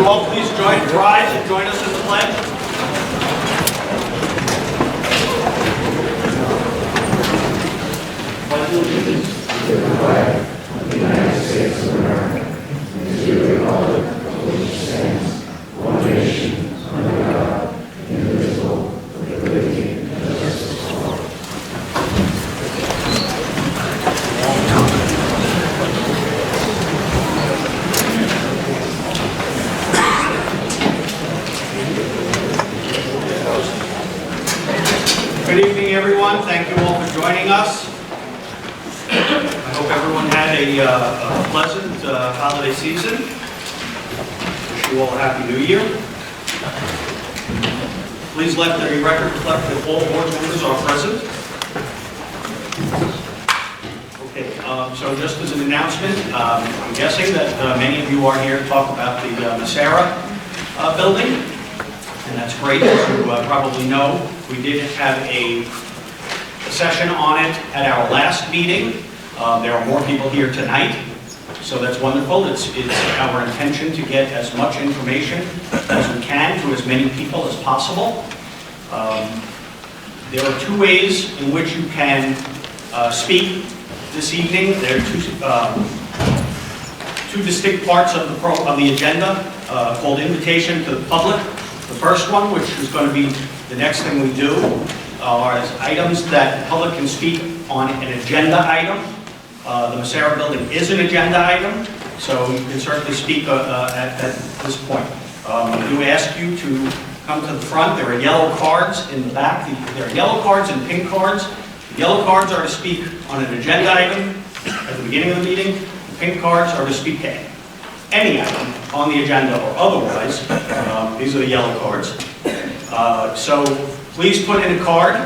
all please rise and join us in the pledge? Pledge allegiance to the flag of the United States of America and to the republic for which it stands, one nation, under God, indivisible, with liberty and justice for all. Good evening, everyone. Thank you all for joining us. I hope everyone had a pleasant holiday season. Wish you all a Happy New Year. Please let the record reflect that all board members are present. Okay, so just as an announcement, I'm guessing that many of you are here to talk about the Masera building, and that's great. As you probably know, we did have a session on it at our last meeting. There are more people here tonight, so that's wonderful. It's our intention to get as much information as we can to as many people as possible. There are two ways in which you can speak this evening. There are two distinct parts of the agenda called invitation to the public. The first one, which is going to be the next thing we do, are items that the public can speak on an agenda item. The Masera building is an agenda item, so you can certainly speak at this point. We do ask you to come to the front. There are yellow cards in the back. There are yellow cards and pink cards. The yellow cards are to speak on an agenda item at the beginning of the meeting. The pink cards are to speak to any item on the agenda or otherwise. These are the yellow cards. So please put in a card.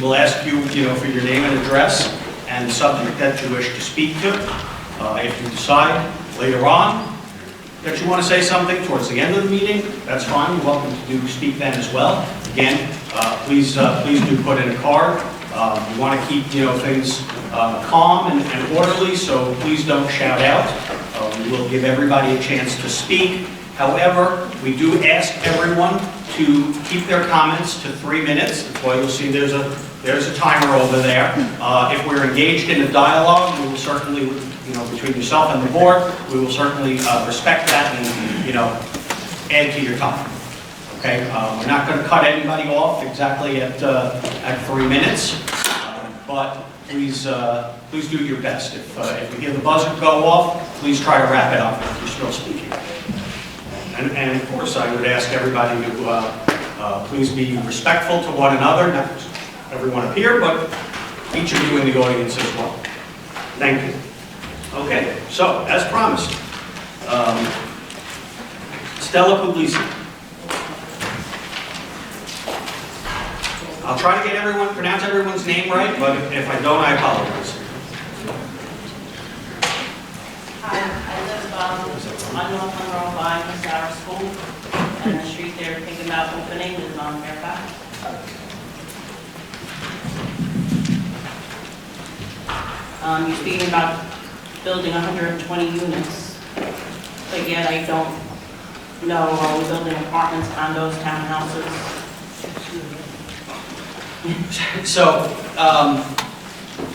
We'll ask you, for your name and address and the subject that you wish to speak to. If you decide later on that you want to say something towards the end of the meeting, that's fine. You're welcome to speak then as well. Again, please do put in a card. We want to keep things calm and orderly, so please don't shout out. We will give everybody a chance to speak. However, we do ask everyone to keep their comments to 3 minutes. That's why you'll see there's a timer over there. If we're engaged in a dialogue, we will certainly, between yourself and the board, we will certainly respect that and, add to your time. Okay? We're not going to cut anybody off exactly at 3 minutes, but please do your best. If you hear the buzzer go off, please try to wrap it up if you're still speaking. And of course, I would ask everybody to please be respectful to one another, not everyone up here, but each of you in the audience as well. Thank you. Okay, so as promised, Stella Puglisi. I'll try to pronounce everyone's name right, but if I don't, I apologize. Hi, I live on North Monroe by Masera School, and the street they're thinking about opening is on Fairfax. You're speaking about building 120 units, but yet I don't know, are we building apartments, condos, townhouses? So,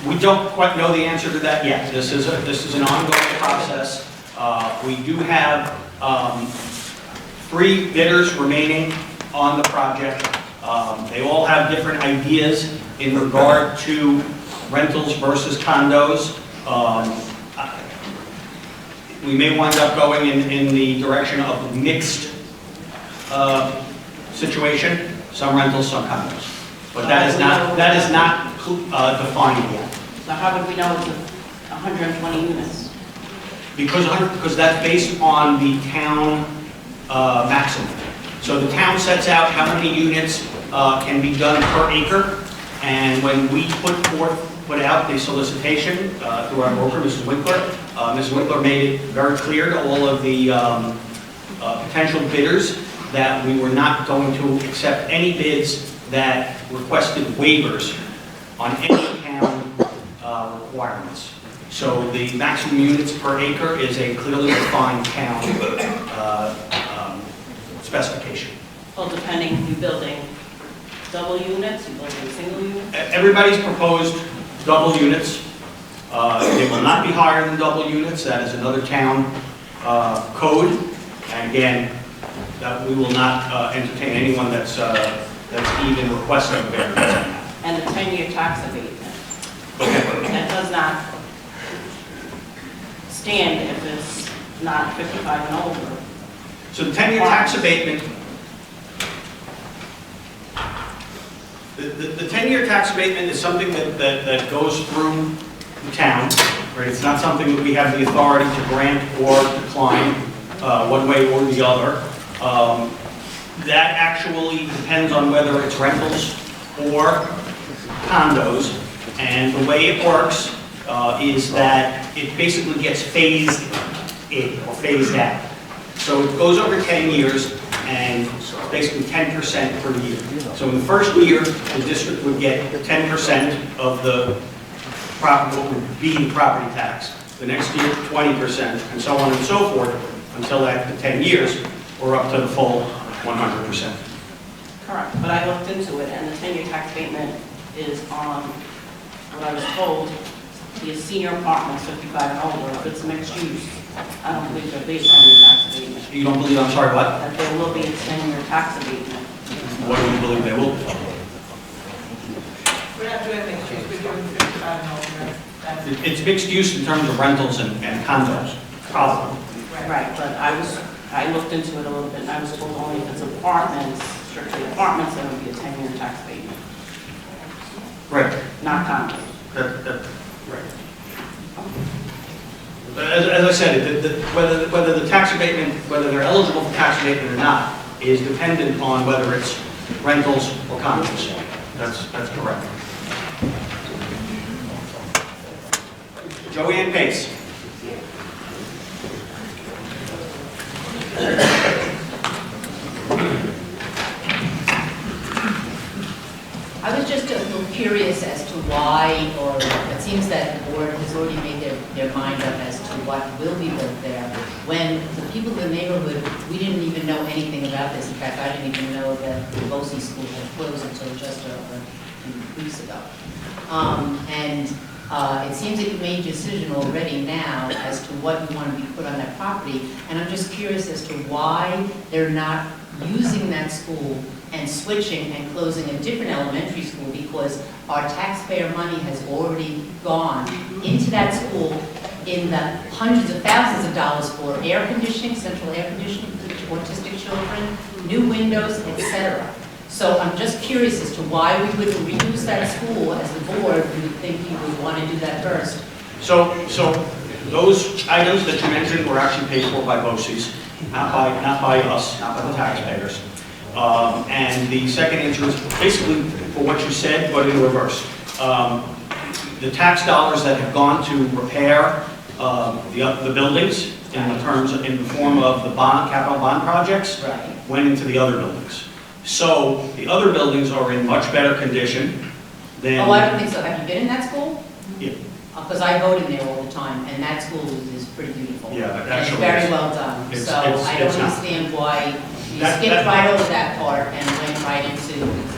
we don't quite know the answer to that yet. This is an ongoing process. We do have 3 bidders remaining on the project. They all have different ideas in regard to rentals versus condos. We may wind up going in the direction of a mixed situation, some rentals, some condos. But that is not defined yet. So how would we know it's 120 units? Because that's based on the town maximum. So the town sets out how many units can be done per acre, and when we put out the solicitation through our broker, Mrs. Winkler, Mrs. Winkler made it very clear to all of the potential bidders that we were not going to accept any bids that requested waivers on any town requirements. So the maximum units per acre is a clearly defined town specification. Well, depending, if you're building double units, you're building single units? Everybody's proposed double units. They will not be higher than double units. That is another town code. And again, that we will not entertain anyone that's even requesting a variance on that. And the 10-year tax abatement, Okay. that does not stand if it's not 55 and older. So the 10-year tax abatement, the 10-year tax abatement is something that goes through the town, right? It's not something that we have the authority to grant or decline one way or the other. That actually depends on whether it's rentals or condos, and the way it works is that it basically gets phased in or phased out. So it goes over 10 years, and basically 10% per year. So in the first year, the district would get 10% of the property, what would be the property tax. The next year, 20%, and so on and so forth, until after 10 years, we're up to the full 100%. Correct, but I looked into it, and the 10-year tax abatement is on, what I was told, the senior apartments, 55 and older. If it's mixed use, I don't believe there'll be a 10-year tax abatement. You don't believe, I'm sorry, what? That there will be a 10-year tax abatement. What do you believe they will be? We're not doing mixed use, we're doing 55 and older. That's- It's mixed use in terms of rentals and condos, probably. Right, but I looked into it a little bit, and I was told only if it's apartments, strictly apartments, then it'll be a 10-year tax abatement, Right. not condos. Right. But as I said, whether the tax abatement, whether they're eligible for tax abatement or not, is dependent on whether it's rentals or condos. That's correct. Joanne Pace. I was just a little curious as to why, or it seems that the board has already made their mind up as to what will be built there. When the people in the neighborhood, we didn't even know anything about this. In fact, I didn't even know that the BoE school had closed until just a few weeks ago. It seems that you made a decision already now as to what you want to be put on that property. And I'm just curious as to why they're not using that school and switching and closing a different elementary school, because our taxpayer money has already gone into that school in the hundreds of thousands of dollars for air conditioning, central air conditioning for autistic children, new windows, etc. So I'm just curious as to why we wouldn't reuse that school as the board. We would think you would want to do that first. So those items that you mentioned were actually paid for by BOCES, not by us, not by the taxpayers. And the second answer is basically for what you said, but in reverse. The tax dollars that have gone to repair the buildings in the form of the capital bond projects went into the other buildings. So the other buildings are in much better condition than. Oh, I don't think so. Have you been in that school? Yeah. Because I vote in there all the time, and that school is pretty beautiful. Yeah, but And it's actually very it's- well done. it's- So I don't it's not. understand why you That- skipped that- right over that part and went right into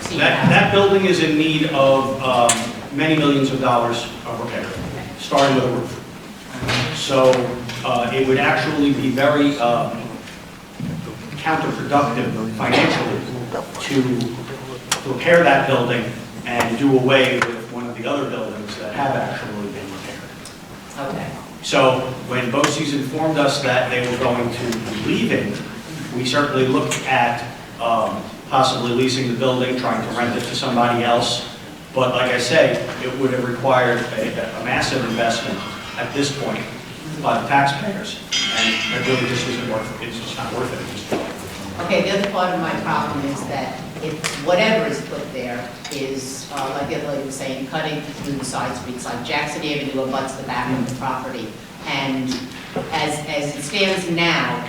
senior That housing. building is in need of many millions of dollars of repair, starting with a roof. So it would actually be very counterproductive financially to repair that building and do away with one of the other buildings that have actually been repaired. Okay. So when BOCES informed us that they were going to be leaving, we certainly looked at possibly leasing the building, trying to rent it to somebody else. But like I say, it would have required a massive investment at this point by the taxpayers. And it really just isn't worth it. It's just not worth it at this point. Okay, the other part of my problem is that if whatever is put there is, like the other lady was saying, cutting through the side streets, like Jackson Avenue abuts the back of the property. And as it stands now,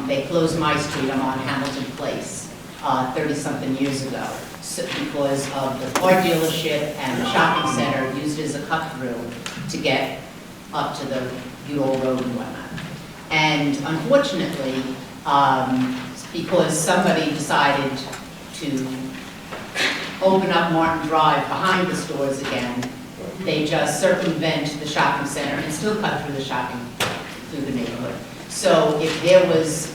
they closed my street, I'm on Hamilton Place, 30-something years ago, because of the car dealership and the shopping center used as a cut-through to get up to the Udall Road and whatnot. And unfortunately, because somebody decided to open up Martin Drive behind the stores again. They just circumvent the shopping center and still cut through the neighborhood. So if there was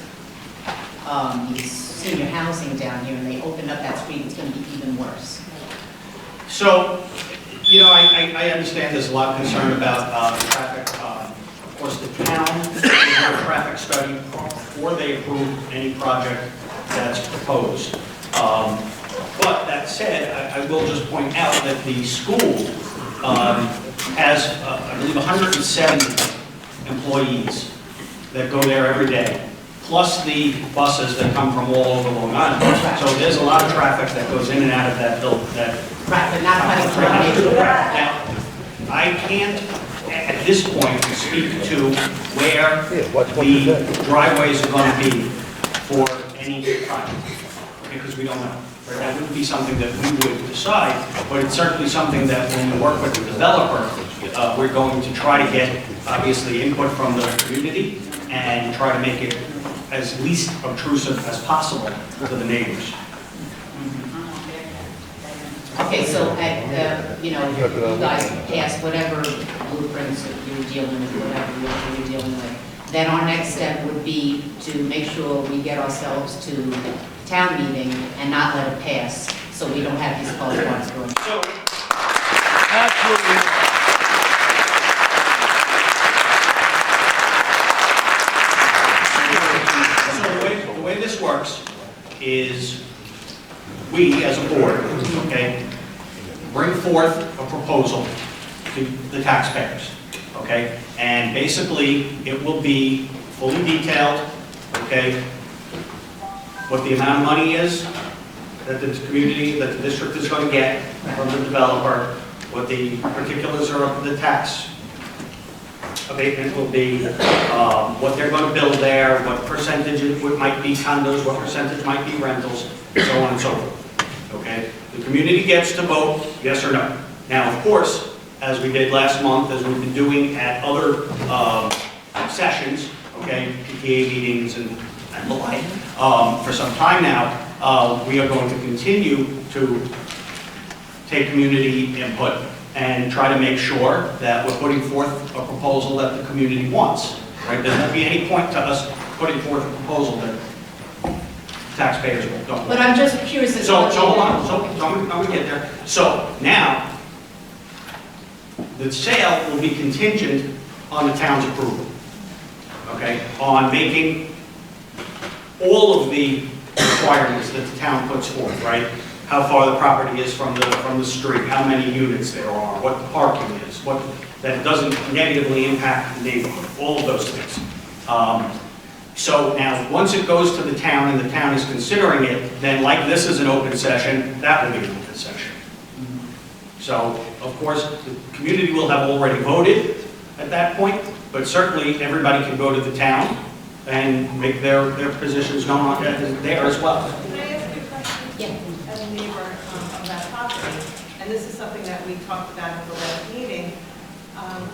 these senior housing down here and they opened up that street, it's going to be even worse. So, you know, I understand there's a lot of concern about traffic. Of course, the town will do a traffic study before they approve any project that's proposed. But that said, I will just point out that the school has, I believe, 170 employees that go there every day, plus the buses that come from all over Long Island. So there's a lot of traffic that goes in and out of that building. Right, but not cutting through our neighborhood. Now, I can't, at this point, speak to where the driveways are going to be for any project, because we don't know. That wouldn't be something that we would decide, but it's certainly something that when we work with the developer, we're going to try to get, obviously, input from the community and try to make it as least obtrusive as possible to the neighbors. Okay, so you know, you guys pass whatever blueprints that you're dealing with, whatever you're dealing with. Then our next step would be to make sure we get ourselves to town meeting and not let it pass, so we don't have these postcards going. So the way this works is we, as a board, okay, bring forth a proposal to the taxpayers, okay? And basically, it will be fully detailed, okay, what the amount of money is that the community, that the district is going to get from the developer, what the particulars are of the tax abatement will be, what they're going to build there, what percentage it might be condos, what percentage might be rentals, so on and so forth. Okay? The community gets to vote yes or no. Now, of course, as we did last month, as we've been doing at other sessions, okay, PTA meetings and the like, for some time now, we are going to continue to take community input and try to make sure that we're putting forth a proposal that the community wants. Right? There won't be any point to us putting forth a proposal that taxpayers don't want. But I'm just curious as to So hold on, so I'm going to get there. So now, the sale will be contingent on the town's approval, okay? On making all of the requirements that the town puts forth, right? How far the property is from the street, how many units there are, what the parking is, what that it doesn't negatively impact the neighborhood, all of those things. So now, once it goes to the town and the town is considering it, then like this is an open session, that will be an open session. So, of course, the community will have already voted at that point, but certainly everybody can go to the town and make their positions known there as well. Can I ask you a question? Yeah. As a neighbor of that property, and this is something that we talked about at the last meeting,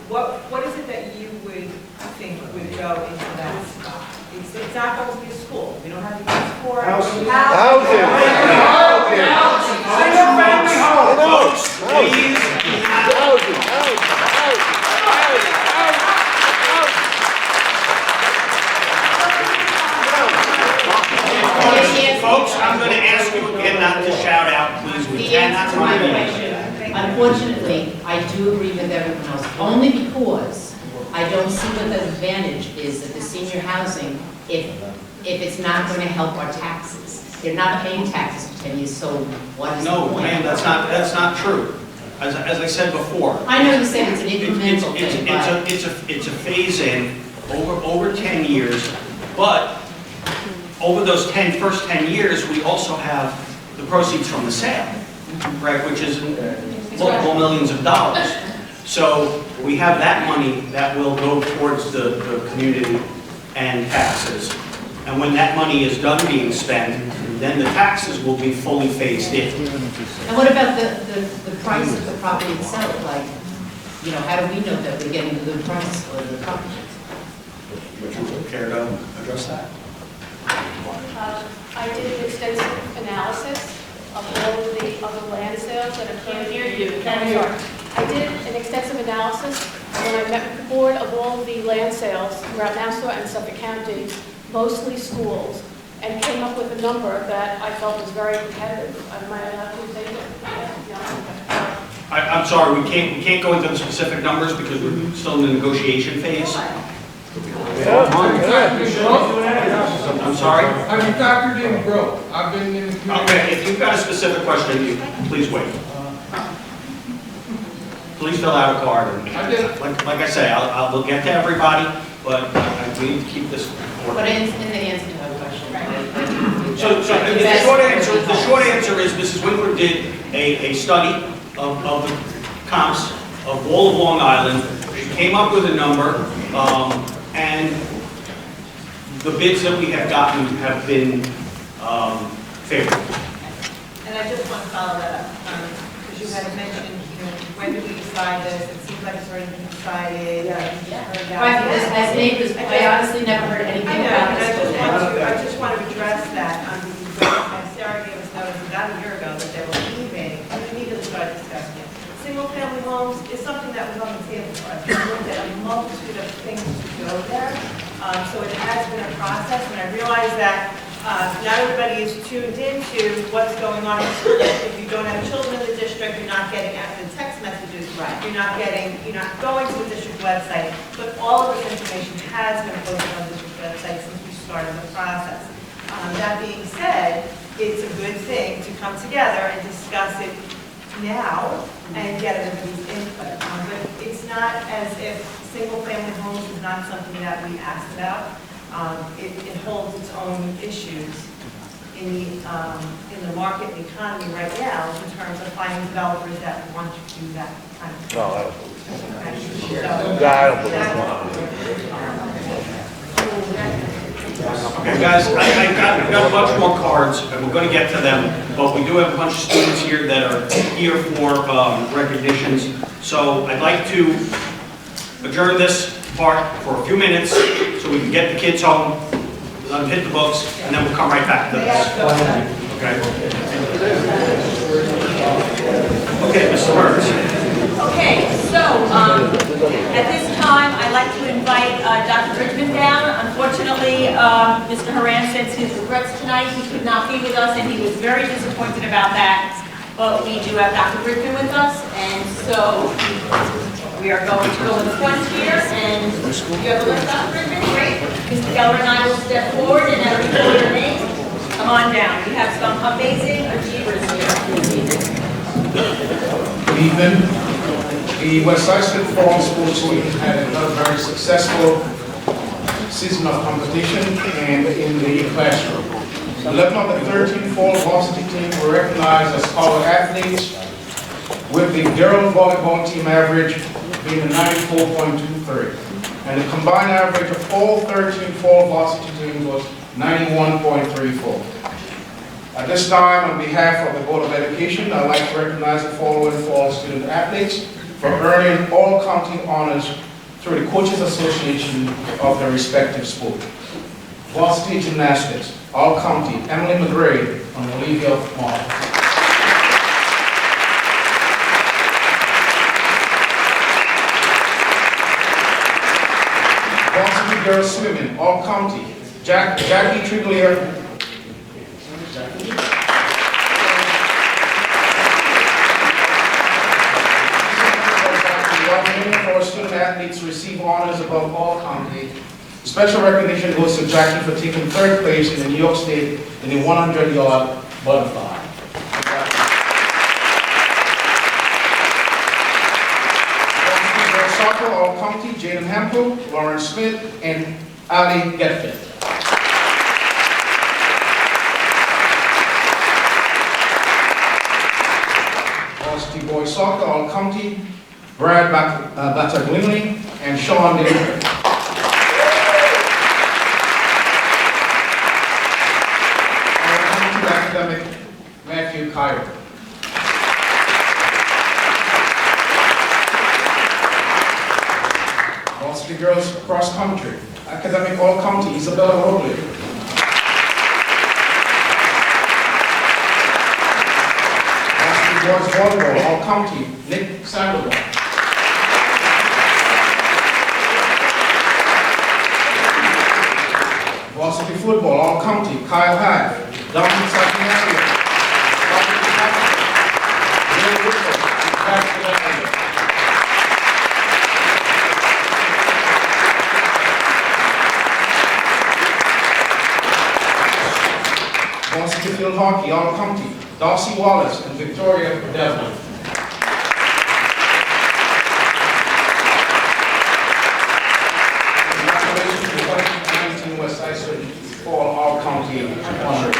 what is it that you would think would go into that spot? It's not going to be a school. We don't have to use for it. Housing. Single-family home. Folks, please, folks, I'm going to ask you again not to shout out, please. We The cannot answer to my run question, unfortunately, I do agree with everyone else, only because I don't see what the advantage is of the senior housing if it's not going to help our taxes. They're not paying taxes for 10 years, so what is the No, point? ma'am, that's not true. As I said before, I know you said it's an incremental thing, but it's a phase-in over 10 years, but over those first 10 years, we also have the proceeds from the sale, right, which is multiple millions of dollars. So we have that money that will go towards the community and taxes. And when that money is done being spent, then the taxes will be fully phased in. and what about the price of the property itself? Like, you know, how do we know that we're getting a good price for the property? Would you care to address that? I did an extensive analysis of all of the other land sales that occurred. Can't hear you. I'm sorry. I did an extensive analysis when I met with the board of all of the land sales throughout Nassau and Suffolk County, mostly schools, and came up with a number that I felt was very competitive. Am I allowed to say that? I'm sorry, we can't go into the specific numbers because we're still in the negotiation phase. I'm sorry? Have you factored in growth? I've been in the community. Okay, if you've got a specific question, please wait. Please fill out a card. I did. Like I say, we'll get to everybody, but we need to keep this But order. in the answer to her question. So the short answer is Mrs. Winkler did a study of the comps of all of Long Island. She came up with a number, and the bids that we have gotten have been favorable. And I just want to follow that up, because you had mentioned, when do we decide this? It seems like it's already been decided. Right, because as neighbors, I honestly never heard anything I know, about and this. I just want to address that, and Sarah gave us notice about a year ago that they were leaving, and we immediately started discussing it. Single-family homes is something that was on the table for us. We looked at a multitude of things to go there, so it has been a process, and I realize that not everybody is tuned into what's going on in the school district. If you don't have children in the district, you're not getting after the text messages. Right. You're not going to the district website. But all of this information has been posted on the district website since we started the process. That being said, it's a good thing to come together and discuss it now and get everybody's input. But it's not as if single-family homes is not something that we asked about. It holds its own issues in the market and economy right now in terms of finding developers that want to do that kind of thing. Okay, guys, I've got a bunch more cards, and we're going to get to them, but we do have a bunch of students here that are here for recognitions. So I'd like to adjourn this part for a few minutes so we can get the kids home, let them hit the books, and then we'll come right back to this. Okay? Okay, Mr. Burns. Okay, so at this time, I'd like to invite Dr. Bridgman down. Unfortunately, Mr. Horan sends his regrets tonight. He could not be with us, and he was very disappointed about that. But we do have Dr. Bridgman with us, and so we are going to go in the front here. And you have a list, Dr. Bridgman? Great. Mr. Geller and I will step forward and then record your name. Come on down. We have some amazing achievers here. Good evening. The West Islip Fall Sports Team had another very successful season of competition and in the classroom. 11 of the 13 fall varsity teams were recognized as scholar athletes, with the girls volleyball team average being a 94.23. And the combined average of all 13 fall varsity teams was 91.34. At this time, on behalf of the Board of Education, I'd like to recognize the following fall student athletes for earning all county honors through the Coaches Association of their respective sport. Varsity gymnastics, all county, Emily McGray and Olivia Mark. Varsity girls swimming, all county, Jackie Triglier. For student athletes to receive honors above all county. Special recognition goes to Jackie for taking third place in the New York State in the 100-yard butterfly. Soccer, all county, Jaden Hempel, Lauren Smith, and Ali Getfit. Varsity boys soccer, all county, Brad Battaglini and Sean David. Academic Matthew Kyer. Varsity girls cross country, academic all county, Isabella Robley. Boys volleyball, all county, Nick Sandoval. Varsity football, all county, Kyle Hyde, Dominic Sacinario. Varsity field hockey, all county, Darcy Wallace and Victoria Devlin. Congratulations to the 2019 West Islip Fall All County honors.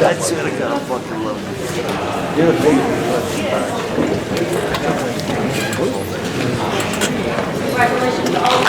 That's gonna go fucking love Congratulations to all.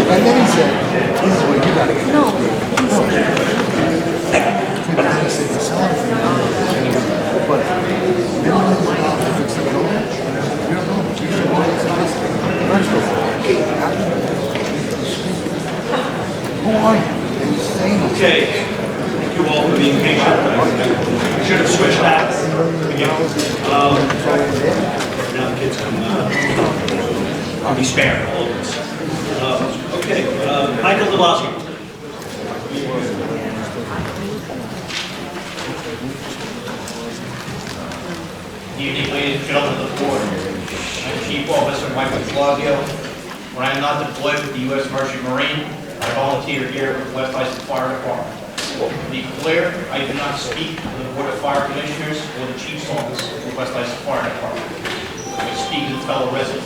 And then he said, this is where you gotta get. No. He said, you're selling for me. But minimum if it's the owner, you don't know. You gotta buy it. First of all, who are you? And you're saying it. Okay, thank you all for being patient. We should have switched that. Now the kids can be spared all of this. Okay, Michael DeBlasio. Good evening, ladies and gentlemen of the board. I'm Chief Officer Michael DeBlasio. When I'm not deployed with the U.S. Merchant Marine, I volunteer here with West Islip Fire Department. To be clear, I do not speak for the Board of Fire Commissioners or the Chief's Office of the West Islip Fire Department. I speak as a fellow resident.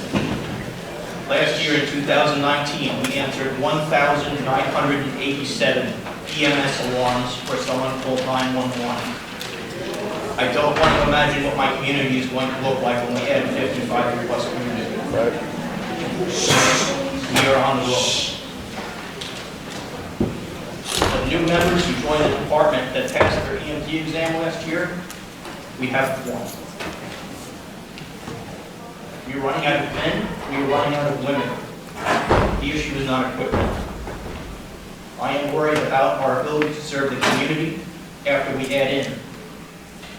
Last year in 2019, we answered 1,987 EMS alarms for someone called 911. I don't want to imagine what my community is going to look like when we add 55 plus community. We are on the road. The new members who joined the department that passed their EMT exam last year, we have one. We are running out of men, we are running out of women. The issue is not equipment. I am worried about our ability to serve the community after we add in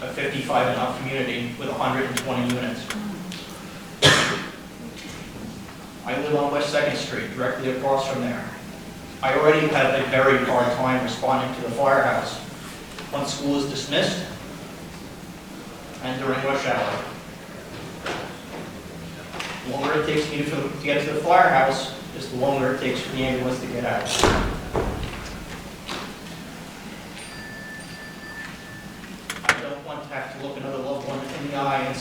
a 55 and up community with 120 units. I live on West 2nd Street, directly across from there. I already have a very hard time responding to the firehouse when school is dismissed and during rush hour. The longer it takes me to get to the firehouse, is the longer it takes for the ambulance to get out.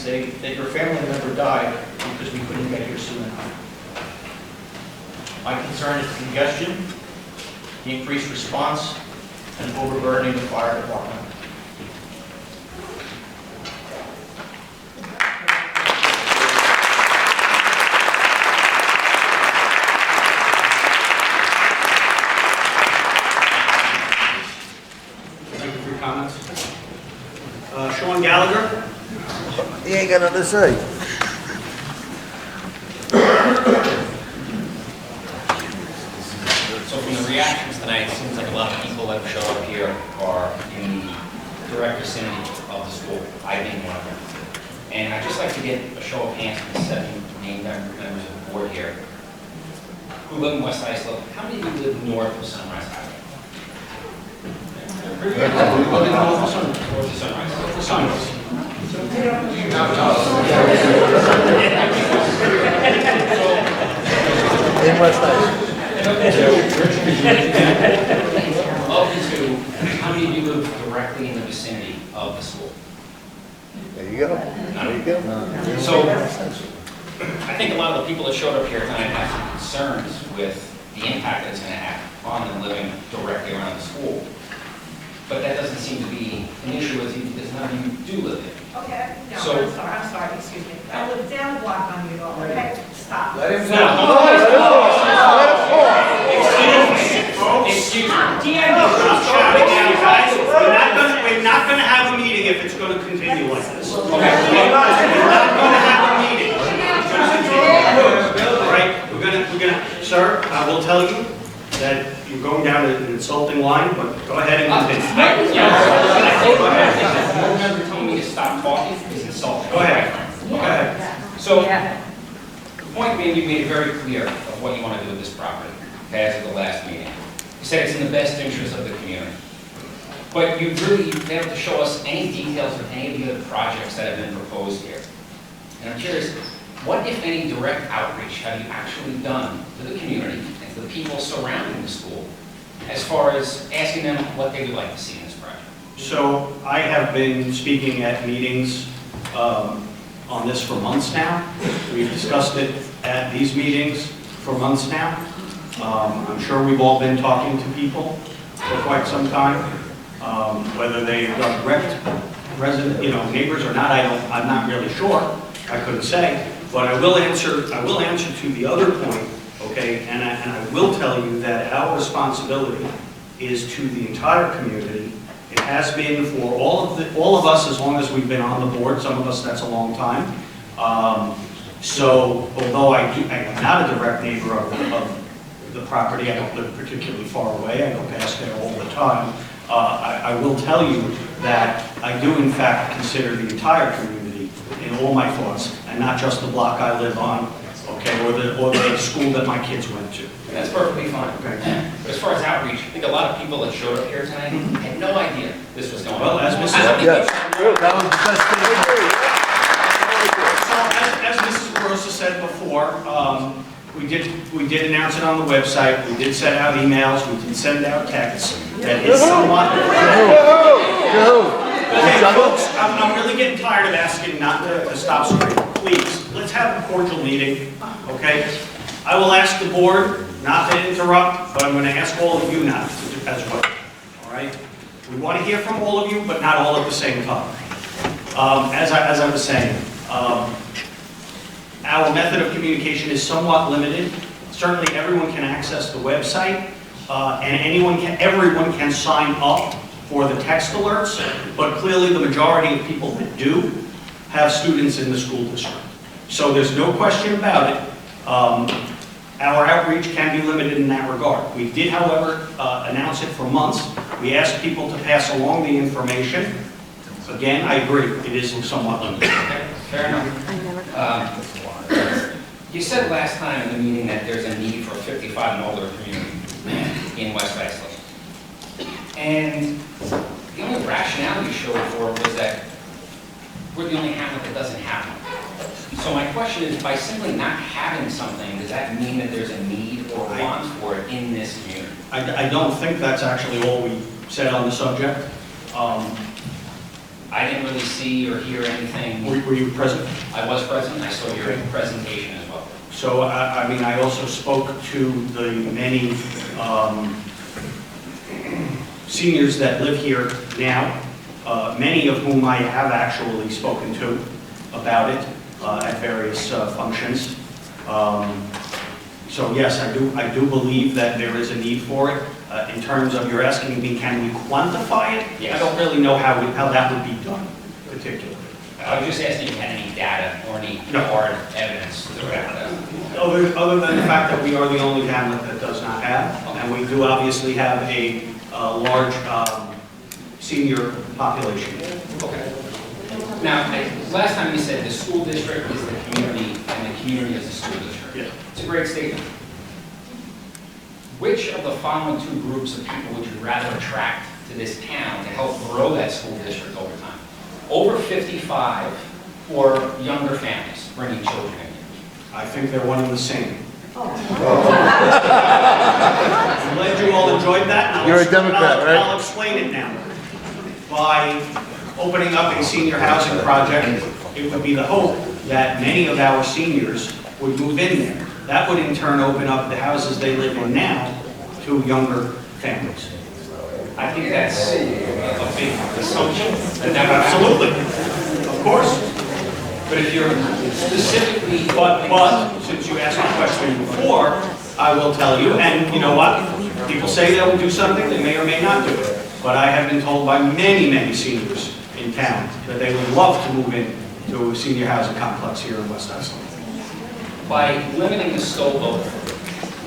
say that your family member died because we couldn't get here soon enough. My concern is congestion, the increased response, and overburdening the fire department. Thank you for your comments. Sean Gallagher? He ain't got nothing to say. So from the reactions tonight, it seems like a lot of people that have showed up here are in the direct vicinity of the school, I being one of them. And I'd just like to get a show of hands from the 7 named members of the board here who live in West Islip. How many of you live north of Sunrise Highway? North of Sunrise. In West Islip. Of the two, how many of you live directly in the vicinity of the school? There you go. There you go. So, I think a lot of the people that showed up here tonight have some concerns with the impact that it's going to have on them living directly around the school. But that doesn't seem to be an issue as none of you do live there. Okay, no, So- I'm sorry, excuse me. I live down the block on you, okay? Stop. Excuse me. Shouting down, guys. We're not gonna have a meeting if it's gonna continue like this. We're not gonna have a meeting. All right, we're gonna, sir, I will tell you that you're going down an insulting line, but go ahead and continue. Go ahead. No member telling me to stop talking is insulting. Go ahead. Go ahead. So, the point being, you made it very clear of what you want to do with this property, as of the last meeting. You said it's in the best interest of the community. But you really failed to show us any details of any of the other projects that have been proposed here. And I'm curious, what, if any, direct outreach have you actually done to the community and to the people surrounding the school as far as asking them what they would like to see in this project? So I have been speaking at meetings on this for months now. We've discussed it at these meetings for months now. I'm sure we've all been talking to people for quite some time. Whether they are direct neighbors or not, I'm not really sure. I couldn't say. But I will answer to the other point, okay? And I will tell you that our responsibility is to the entire community. It has been for all of us as long as we've been on the board. Some of us, that's a long time. So although I am not a direct neighbor of the property, I don't live particularly far away. I go past there all the time. I will tell you that I do in fact consider the entire community in all my thoughts, and not just the block I live on, okay, or the school that my kids went to. And that's perfectly fine. Okay. But as far as outreach, I think a lot of people that showed up here tonight had no idea this was going on. Well, as Mrs. Yes, that was the best thing. As Mrs. Barosa said before, we did announce it on the website. We did send out emails. We did send out texts. That is somewhat. Okay, folks, I'm really getting tired of asking not to stop screaming. Please, let's have a cordial meeting, okay? I will ask the board not to interrupt, but I'm going to ask all of you not to as well, all right? We want to hear from all of you, but not all at the same time. As I was saying, our method of communication is somewhat limited. Certainly, everyone can access the website, and everyone can sign up for the text alerts, but clearly the majority of people that do have students in the school district. So there's no question about it. Our outreach can be limited in that regard. We did, however, announce it for months. We asked people to pass along the information. Again, I agree, it is somewhat limited. Okay, fair enough. You said last time in the meeting that there's a need for a 55 and older community in West Islip. And the only rationale you showed for it was that we're the only hamlet that doesn't have one. So my question is, by simply not having something, does that mean that there's a need or want for it in this community? I don't think that's actually all we said on the subject. I didn't really see or hear anything. Were you present? I was present, I saw your Okay. presentation as well. So, I mean, I also spoke to the many seniors that live here now, many of whom I have actually spoken to about it at various functions. So yes, I do believe that there is a need for it. In terms of, you're asking me, can we quantify it? Yes. I don't really know how that would be done particularly. I was just asking if you had any data or any No. hard evidence to back that up. Other than the fact that we are the only hamlet that does not have, and we do obviously have a large senior population. Okay. Now, last time you said the school district is the community and the community is the school district. Yeah. It's a great statement. Which of the following two groups of people would you rather attract to this town to help grow that school district over time? Over 55 or younger families bringing children in? I think they're one and the same. I'm glad you all enjoyed that. and You're a Democrat, right? I'll explain it now. By opening up a senior housing project, it would be the hope that many of our seniors would move in there. That would in turn open up the houses they live in now to younger families. I think that's a big assumption. That would happen. Absolutely, of course. But if you're specifically, But since you asked the question before, I will tell you, and you know what? People say they'll do something, they may or may not do it. But I have been told by many, many seniors in town that they would love to move in to a senior housing complex here in West Islip. by limiting the scope of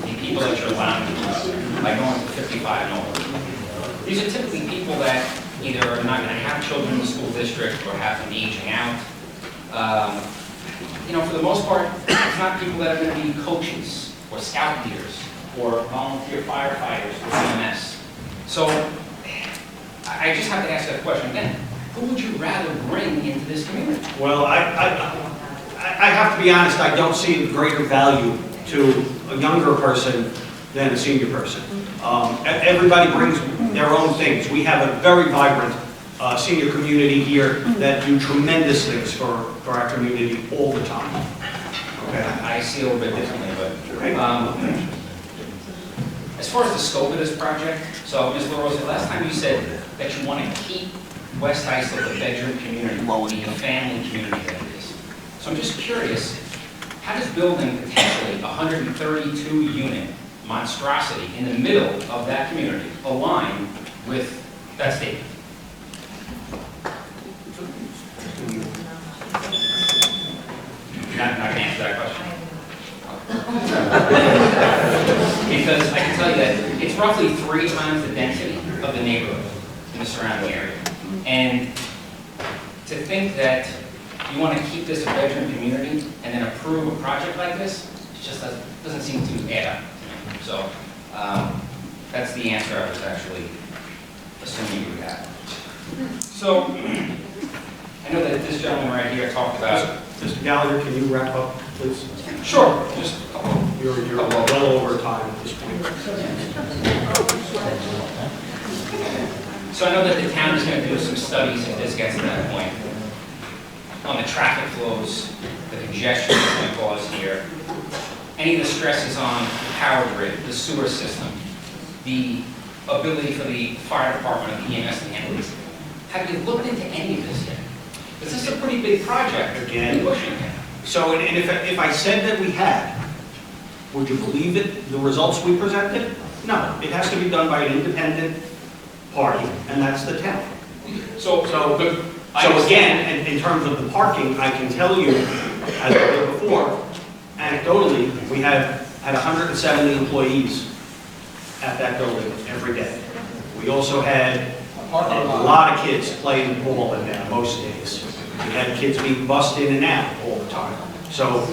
the people that you're allowing to use, by going to 55 and over, these are typically people that either are not going to have children in the school district or have them aging out. You know, for the most part, it's not people that are going to be coaches or scout leaders or volunteer firefighters or CMS. So I just have to ask that question again. Who would you rather bring into this community? Well, I have to be honest, I don't see a greater value to a younger person than a senior person. Everybody brings their own things. We have a very vibrant senior community here that do tremendous things for our community all the time. Okay. I see a little bit differently, but as far as the scope of this project, so Ms. LaRosa, last time you said that you want to keep West Islip a bedroom community, a family community that it is. So I'm just curious, how does building potentially 132-unit monstrosity in the middle of that community align with that statement? Not going to answer that question. Because I can tell you that it's roughly 3 times the density of the neighborhood in the surrounding area. And to think that you want to keep this a bedroom community and then approve a project like this, it just doesn't seem to add up to me. So that's the answer I was actually assuming you would have. So I know that this gentleman right here talked about... Mr. Gallagher, can you wrap up, please? Sure, just a couple. You're well over time at this point. So I know that the town is going to do some studies if this gets to that point on the traffic flows, the congestion it's going to cause here, any of the stresses on the power grid, the sewer system, the ability for the fire department or the EMS to handle this. Have you looked into any of this yet? Because this is a pretty big project. Again. So, and if I said that we had, would you believe it, the results we presented? No, it has to be done by an independent party, and that's the town. So again, in terms of the parking, I can tell you, as I did before, anecdotally, we had 170 employees at that building every day. We also had a lot of kids playing ball in there most days. We had kids being bussed in and out all the time. So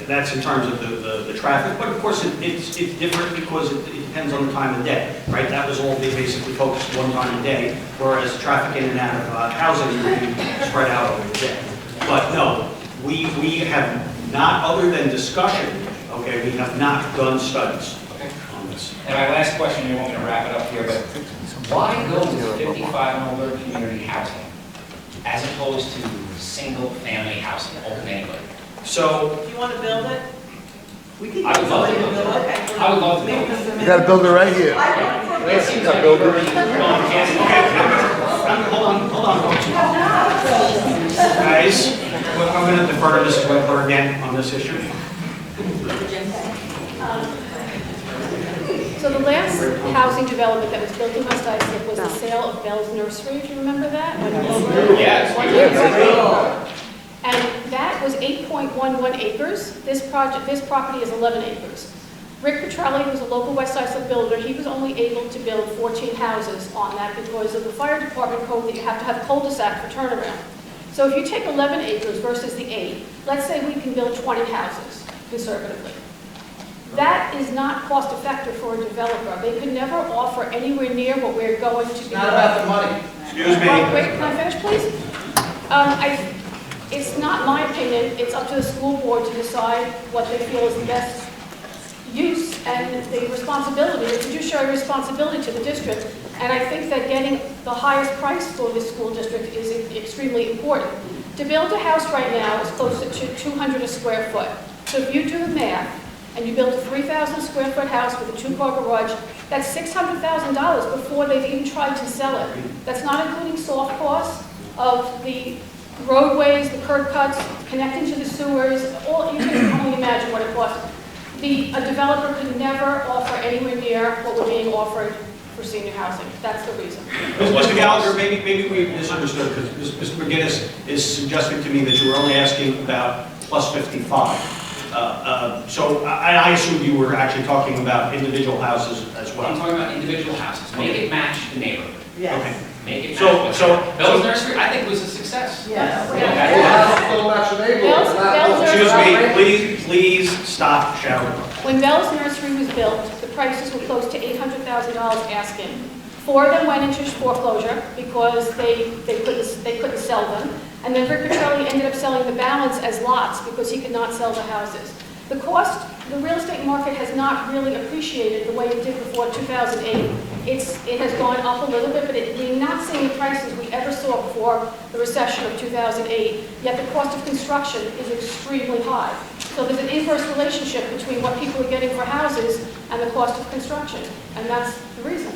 that's in terms of the traffic, but of course it's different because it depends on the time of day, right? That was all they basically focused one time a day, whereas traffic in and out of housing would be spread out over the day. But no, we have not, other than discussion, okay, we have not done studies on this. units. And my last question, you want me to wrap it up here, but why go with 55 and older community housing as opposed to single-family housing, open to anybody? So, Do you want to build it? We could. I would love to build it. Okay. I would love to build it. You gotta build it right here. It seems like build it. hold on, folks. Guys, I'm going to defer to Mrs. Whitler again on this issue. So the last housing development that was built in West Islip was the sale of Bell's Nursery, if you remember that? Yes. And that was 8.11 acres. This property is 11 acres. Rick Petrelli, who's a local West Islip builder, he was only able to build 14 houses on that because of the fire department code that you have to have cul-de-sac for turnaround. So if you take 11 acres versus the 8, let's say we can build 20 houses conservatively. That is not cost effective for a developer. They could never offer anywhere near what we're going to be. It's not about the money. Excuse me. Well, wait, can I finish, please? It's not my opinion. It's up to the school board to decide what they feel is the best use and the responsibility, the fiduciary responsibility to the district. And I think that getting the highest price for the school district is extremely important. To build a house right now is close to 200 a square foot. So if you do the math, and you build a 3,000 square foot house with a 2-car garage, that's $600,000 before they've even tried to sell it. That's not including soft costs of the roadways, the curb cuts, connecting to the sewers, all, you can only imagine what it costs. A developer could never offer anywhere near what we're being offered for senior housing. That's the reason. Mr. Gallagher, maybe we misunderstood, because Mr. McGinnis is suggesting to me that you were only asking about plus 55. So I assumed you were actually talking about individual houses as I'm well. talking about individual houses. Make it match the neighborhood. Okay. Make it So- match. so- Bell's Nursery, I think, was a success. Yes. Excuse me, please stop shouting. When Bell's Nursery was built, the prices were close to $800,000 asking. 4 of them went into foreclosure because they couldn't sell them. And then Rick Petrelli ended up selling the balance as lots because he could not sell the houses. The real estate market has not really appreciated the way it did before 2008. It has gone up a little bit, but we're not seeing the prices we ever saw before the recession of 2008, yet the cost of construction is extremely high. So there's an inverse relationship between what people are getting for houses and the cost of construction, and that's the reason.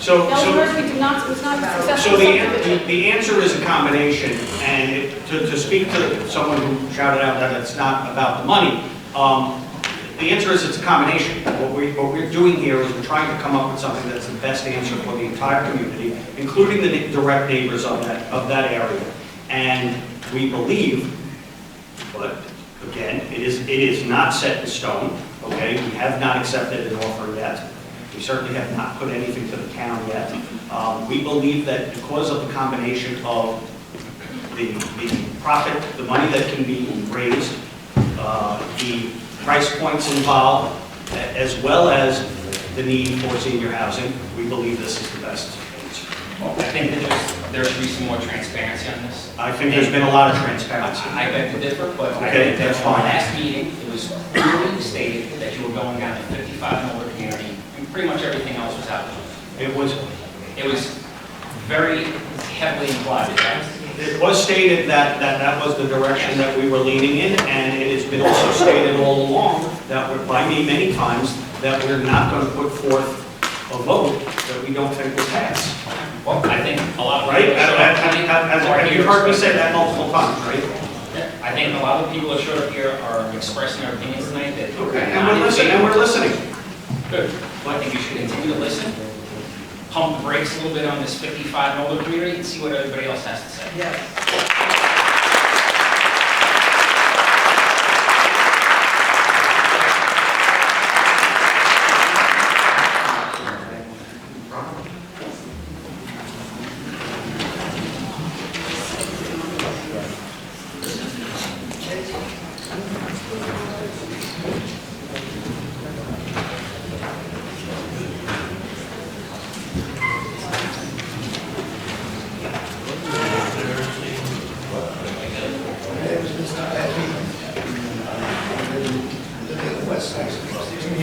Bell's Nursery was not a successful So subdivision. the answer is a combination, and to speak to someone who shouted out that it's not about the money, the answer is it's a combination. What we're doing here is we're trying to come up with something that's the best answer for the entire community, including the direct neighbors of that area. And we believe, but again, it is not set in stone, okay? We have not accepted an offer yet. We certainly have not put anything to the town yet. We believe that because of the combination of the profit, the money that can be raised, the price points involved, as well as the need for senior housing, we believe this is the best answer. Well, I think that there should be some more transparency on this. I think there's been a lot of transparency. I beg to differ, but I Okay, think that that's from fine. last meeting, it was clearly stated that you were going down the 55 and older community, and pretty much everything else was out. It was very heavily implied, right? It was stated that was the direction that we were leaning in, and it has been also stated all along that by me many times that we're not going to put forth a vote that we don't think will pass. Well, I think a lot of Right? people Have you heard me say that multiple times, right? I think a lot of people that showed up here are expressing their opinions tonight that. Okay, and we're listening. Good. Well, I think you should continue to listen, pump the brakes a little bit on this 55 and older community and see what everybody else has to say. Yes.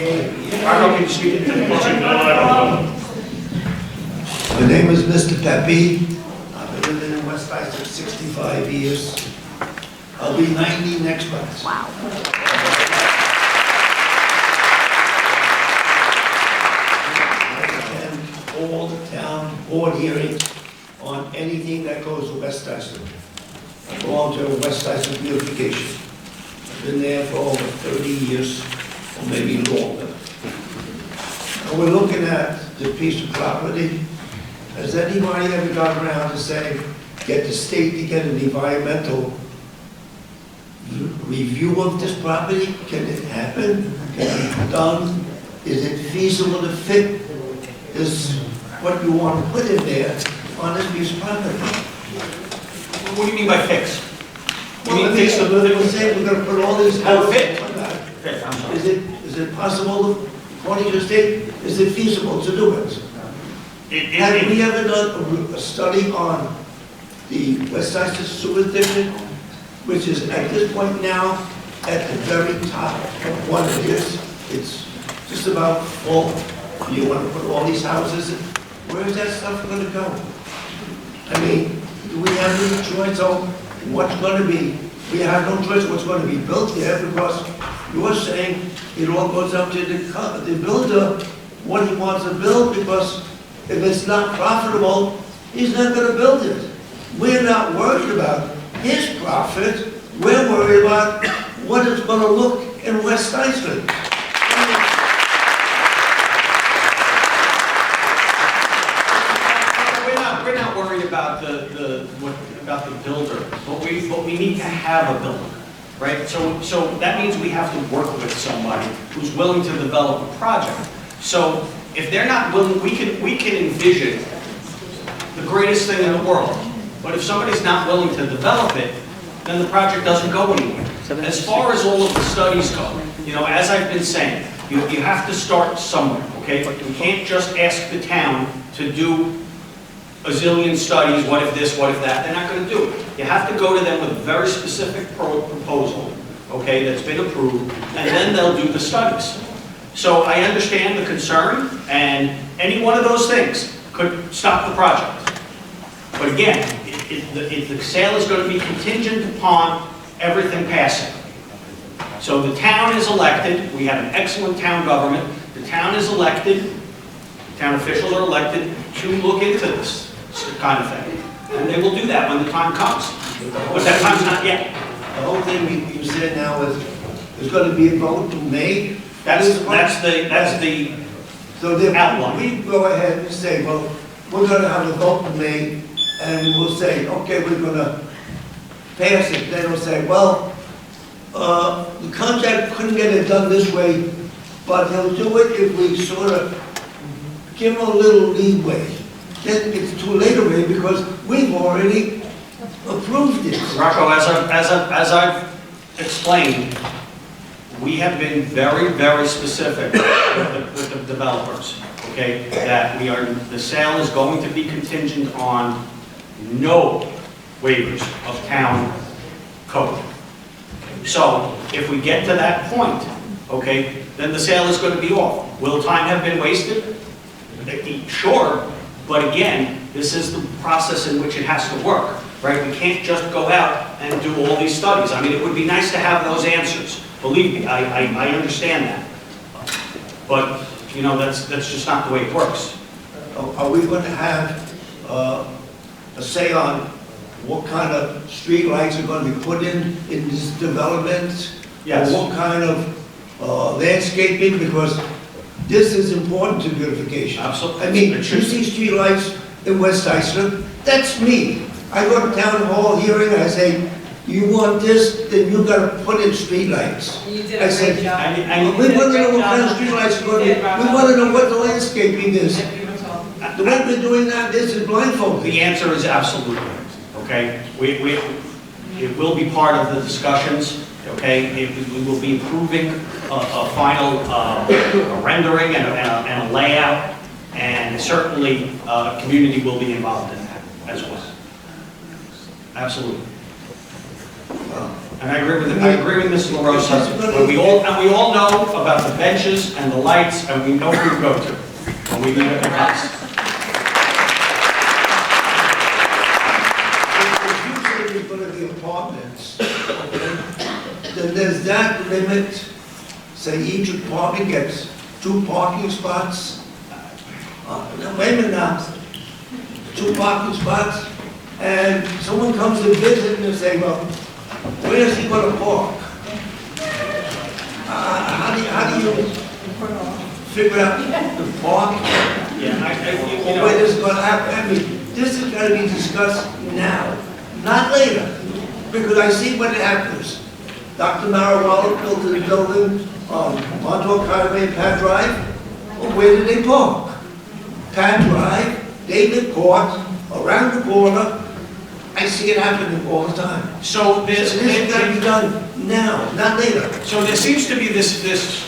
Marco, can you speak into the microphone? My name is Mr. Pepe. I've been living in West Islip 65 years. I'll be 90 next month. Wow. I attend all the town board hearings on anything that goes to West Islip. I belong to West Islip beautification. I've been there for over 30 years, or maybe longer. And we're looking at the piece of property. Has anybody ever gone around to say, get the state to get an environmental review of this property? Can it happen? Can it be done? Is it feasible to fit this, what you want to put in there on this piece of property? What do you mean by fix? You Well, mean fix the we're saying we're gonna put all these Oh, houses. fit. Fit. I'm sorry. Is it possible, according to the state, is it feasible to do it? Have we ever done a study on the West Islip Sewer District, which is at this point now at the very top of what it is? It's just about full. You want to put all these houses in? Where is that stuff going to go? I mean, do we have any choice on what's going to be? We have no choice what's going to be built there because you're saying it all goes up to the builder, what he wants to build, because if it's not profitable, he's not going to build it. We're not worried about his profit. We're worried about what it's going to look in West Islip. We're not worried about about the builder, but we need to have a builder, right? So that means we have to work with somebody who's willing to develop a project. So if they're not willing, we can envision the greatest thing in the world. But if somebody's not willing to develop it, then the project doesn't go anywhere. As far as all of the studies go, you know, as I've been saying, you have to start somewhere, okay? But you can't just ask the town to do a zillion studies, what if this, what if that. They're not going to do it. You have to go to them with a very specific proposal, okay, that's been approved, and then they'll do the studies. So I understand the concern, and any one of those things could stop the project. But again, the sale is going to be contingent upon everything passing. So the town is elected, we have an excellent town government, the town is elected, town officials are elected to look into this kind of thing. And they will do that when the time comes. But that time's not yet. The whole thing you said now is, there's going to be a vote in May. That's the So then outline. we go ahead and say, well, we're going to have a vote in May, and we'll say, okay, we're going to pass it. Then we'll say, well, the contract couldn't get it done this way, but he'll do it if we sort of give him a little leeway. Then it's too late already because we've already approved it. Rocco, as I've explained, we have been very, very specific with the developers, okay? That the sale is going to be contingent on no waivers of town code. So if we get to that point, okay, then the sale is going to be off. Will time have been wasted? Sure, but again, this is the process in which it has to work, right? We can't just go out and do all these studies. I mean, it would be nice to have those answers. Believe me, I understand that. But, you know, that's just not the way it works. Are we going to have a say on what kind of street lights are going to be put in this development? Yes. Or what kind of landscaping? Because this is important to beautification. Absolutely. I mean, you see street lights in West Islip, that's me. I go to town hall hearing, I say, you want this, then you got to put in street lights. You did I a said, great job. And we did a want to know great what kind of job. street lights are You going to be. did, We Rocco. want to know what the landscaping is. Beautiful. The way we're doing that, this is blindfolded. The answer is absolutely, okay? It will be part of the discussions, okay? We will be improving a final rendering and a layout, and certainly community will be involved in that as well. Absolutely. And I agree with Ms. LaRosa. And we all know about the benches and the lights, and we know who we go to when we leave at the house. If usually going to the apartments, okay, then there's that limit. Say each apartment gets 2 parking spots. Now, wait a minute now. 2 parking spots, and someone comes to visit and they say, well, where's he going to park? How do you figure out the park? Yeah, Or where this is going to happen? I mean, this has got to be discussed now, not later, because I see what happens. Dr. Marawala built a building on Montauk Highway and Pat Drive. Well, where did they park? Pat Drive, David Court, around the corner. I see it happening all the time. So This has got to be done now, not later. So there seems to be this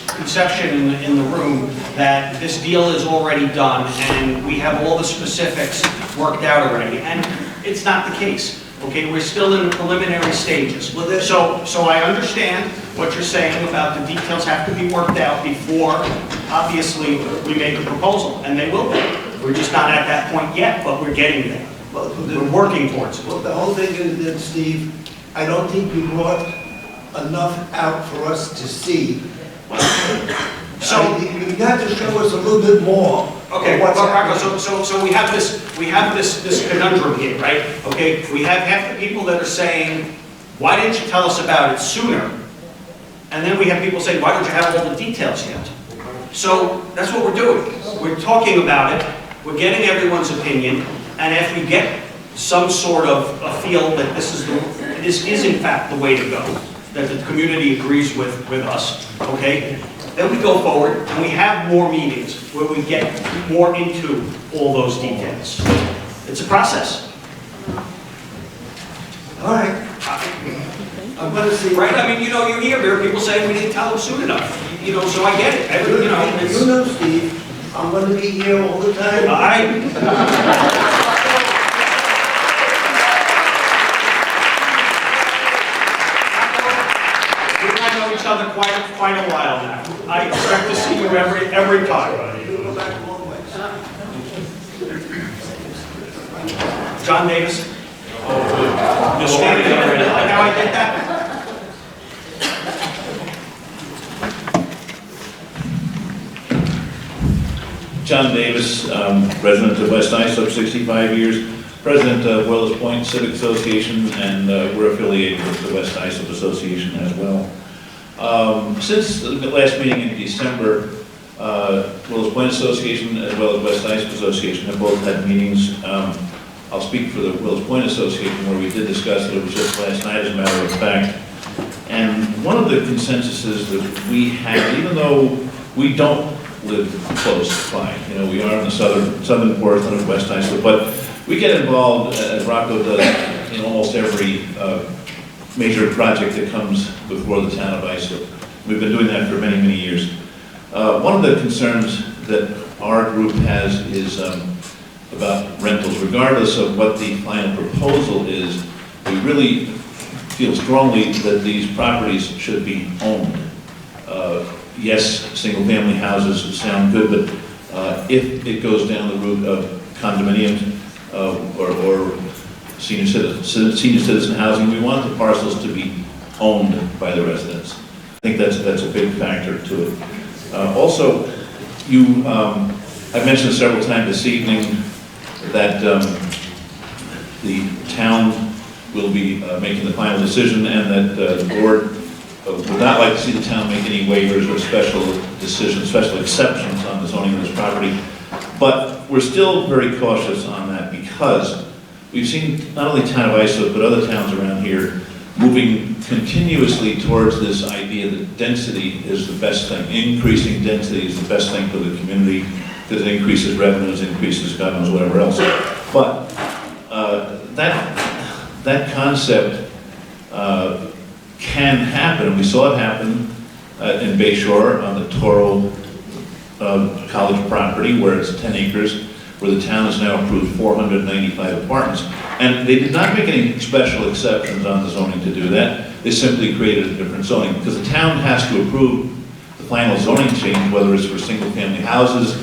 conception in the room that this deal is already done and we have all the specifics worked out already, and it's not the case. Okay, we're still in the preliminary stages. So I understand what you're saying about the details have to be worked out before, obviously, we make a proposal, and they will be. We're just not at that point yet, but we're getting there. We're working towards it. Well, the whole thing is that, Steve, I don't think you brought enough out for us to see. So You got to show us a little bit more. okay, of what's Rocco, happening. so we have this conundrum here, right? Okay, we have half the people that are saying, why didn't you tell us about it sooner? And then we have people saying, why don't you have all the details yet? So that's what we're doing. We're talking about it, we're getting everyone's opinion, and if we get some sort of a feel that this is in fact the way to go, that the community agrees with us, okay? Then we go forward and we have more meetings where we get more into all those details. It's a process. All right. I'm going to see. Right? I mean, you hear there are people saying we didn't tell them soon enough. So I get it. It's, You know, Steve, I'm going to be here all the time. We've known each other quite a while now. I expect to see you every time. You go back a long ways. John Davis. You're standing there. Like how I did that? John Davis, resident of West Islip, 65 years, president of Willows Point Civic Association, and we're affiliated with the West Islip Association as well. Since the last meeting in December, Willows Point Association as well as West Islip Association have both had meetings. I'll speak for the Willows Point Association where we did discuss it. It was just last night, as a matter of fact. And one of the consensuses that we have, even though we don't live close by, we are in the southern portion of West Islip, but we get involved, as Rocco does, in almost every major project that comes before the town of Islip. We've been doing that for many, many years. One of the concerns that our group has is about rentals. Regardless of what the final proposal is, we really feel strongly that these properties should be owned. Yes, single-family houses sound good, but if it goes down the route of condominiums or senior citizen housing, we want the parcels to be owned by the residents. I think that's a big factor to it. Also, I've mentioned several times this evening that the town will be making the final decision, and that the board would not like to see the town make any waivers or special decisions, special exceptions on the zoning of this property. But we're still very cautious on that because we've seen not only town of Islip, but other towns around here moving continuously towards this idea that density is the best thing. Increasing density is the best thing for the community because it increases revenues, increases governments, whatever else. But that concept can happen, and we saw it happen in Bay Shore on the Toro College property where it's 10 acres, where the town has now approved 495 apartments. And they did not make any special exceptions on the zoning to do that. They simply created a different zoning, because the town has to approve the final zoning change, whether it's for single-family houses,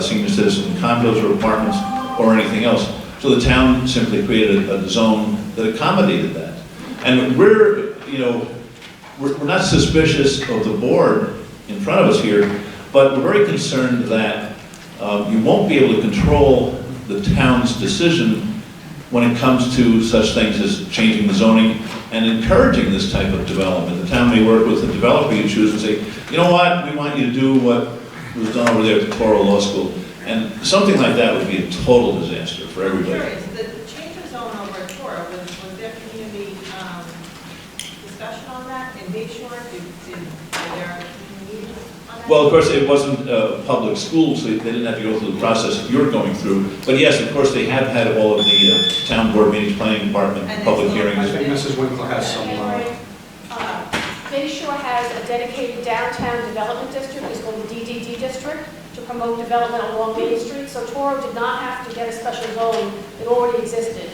senior citizen condos or apartments, or anything else. So the town simply created a zone that accommodated that. And we're not suspicious of the board in front of us here, but we're very concerned that you won't be able to control the town's decision when it comes to such things as changing the zoning and encouraging this type of development. The town may work with the developer you choose and say, you know what, we want you to do what was done over there at the Toro Law School. And something like that would be a total disaster for everybody. Curious, the change of zone over at Toro, was there community discussion on that in Bayshore? Were there meetings on that? Well, of course, it wasn't a public school, so they didn't have to go through the process you're going through. But yes, of course, they have had all of the town board meetings, planning department, And public it's hearings. I think Mrs. Winkler has some, Bayshore has a dedicated downtown development district, it's called the DDD district, to promote development along Main Street. So Toro did not have to get a special zone, it already existed.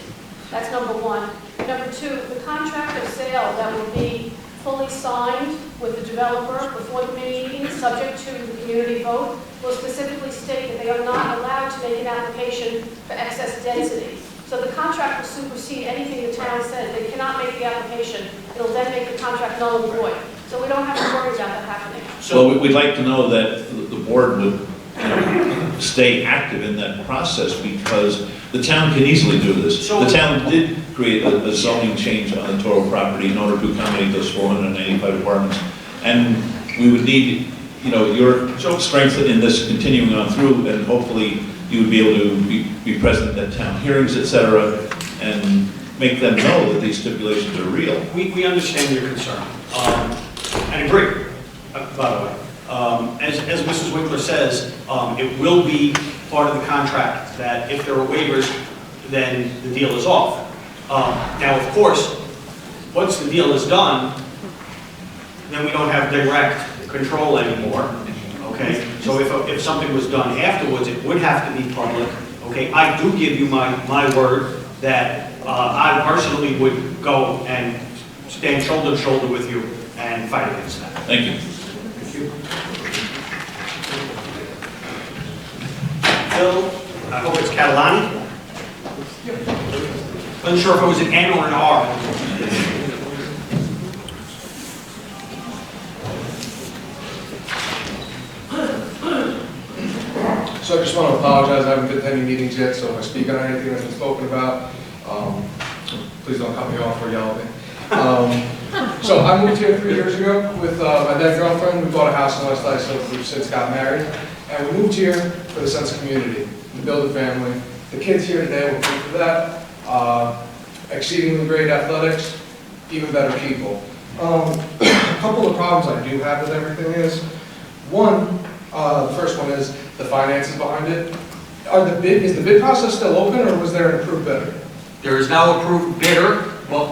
That's number one. Number two, the contract of sale that will be fully signed with the developer before the meeting, subject to the community vote, will specifically state that they are not allowed to make an application for excess density. So the contract will supersede anything the town says. They cannot make the application. It'll then make the contract null and void. So we don't have to worry about that happening. So we'd like to know that the board would stay active in that process, because the town can easily do this. So- The town did create a zoning change on the Toro property in order to accommodate those 485 apartments. And we would need, your strength in this continuing on through, and hopefully you would be able to be present at town hearings, et cetera, and make them know that these stipulations are real. we understand your concern, and agree, by the way. As Mrs. Winkler says, it will be part of the contract that if there are waivers, then the deal is off. Now, of course, once the deal is done, then we don't have direct control anymore, okay? So if something was done afterwards, it would have to be public, okay? I do give you my word that I personally would go and stand shoulder to shoulder with you and fight against that. Thank you. Thank you. Phil, I hope it's Catalani? Wasn't sure if it was an N or an R. So I just want to apologize, I haven't been to any meetings yet, so if I speak on anything that's been spoken about, please don't cut me off or yell at me. So I moved here 3 years ago with my then girlfriend. We bought a house in West Islip. We've since got married. And we moved here for the sense of community, to build a family. The kids here today will pay for that. Exceedingly great athletics, even better people. A couple of problems I do have with everything is, one, the first one is the finances behind it. Is the bid process still open, or was there an approved bidder? There is now approved bidder, but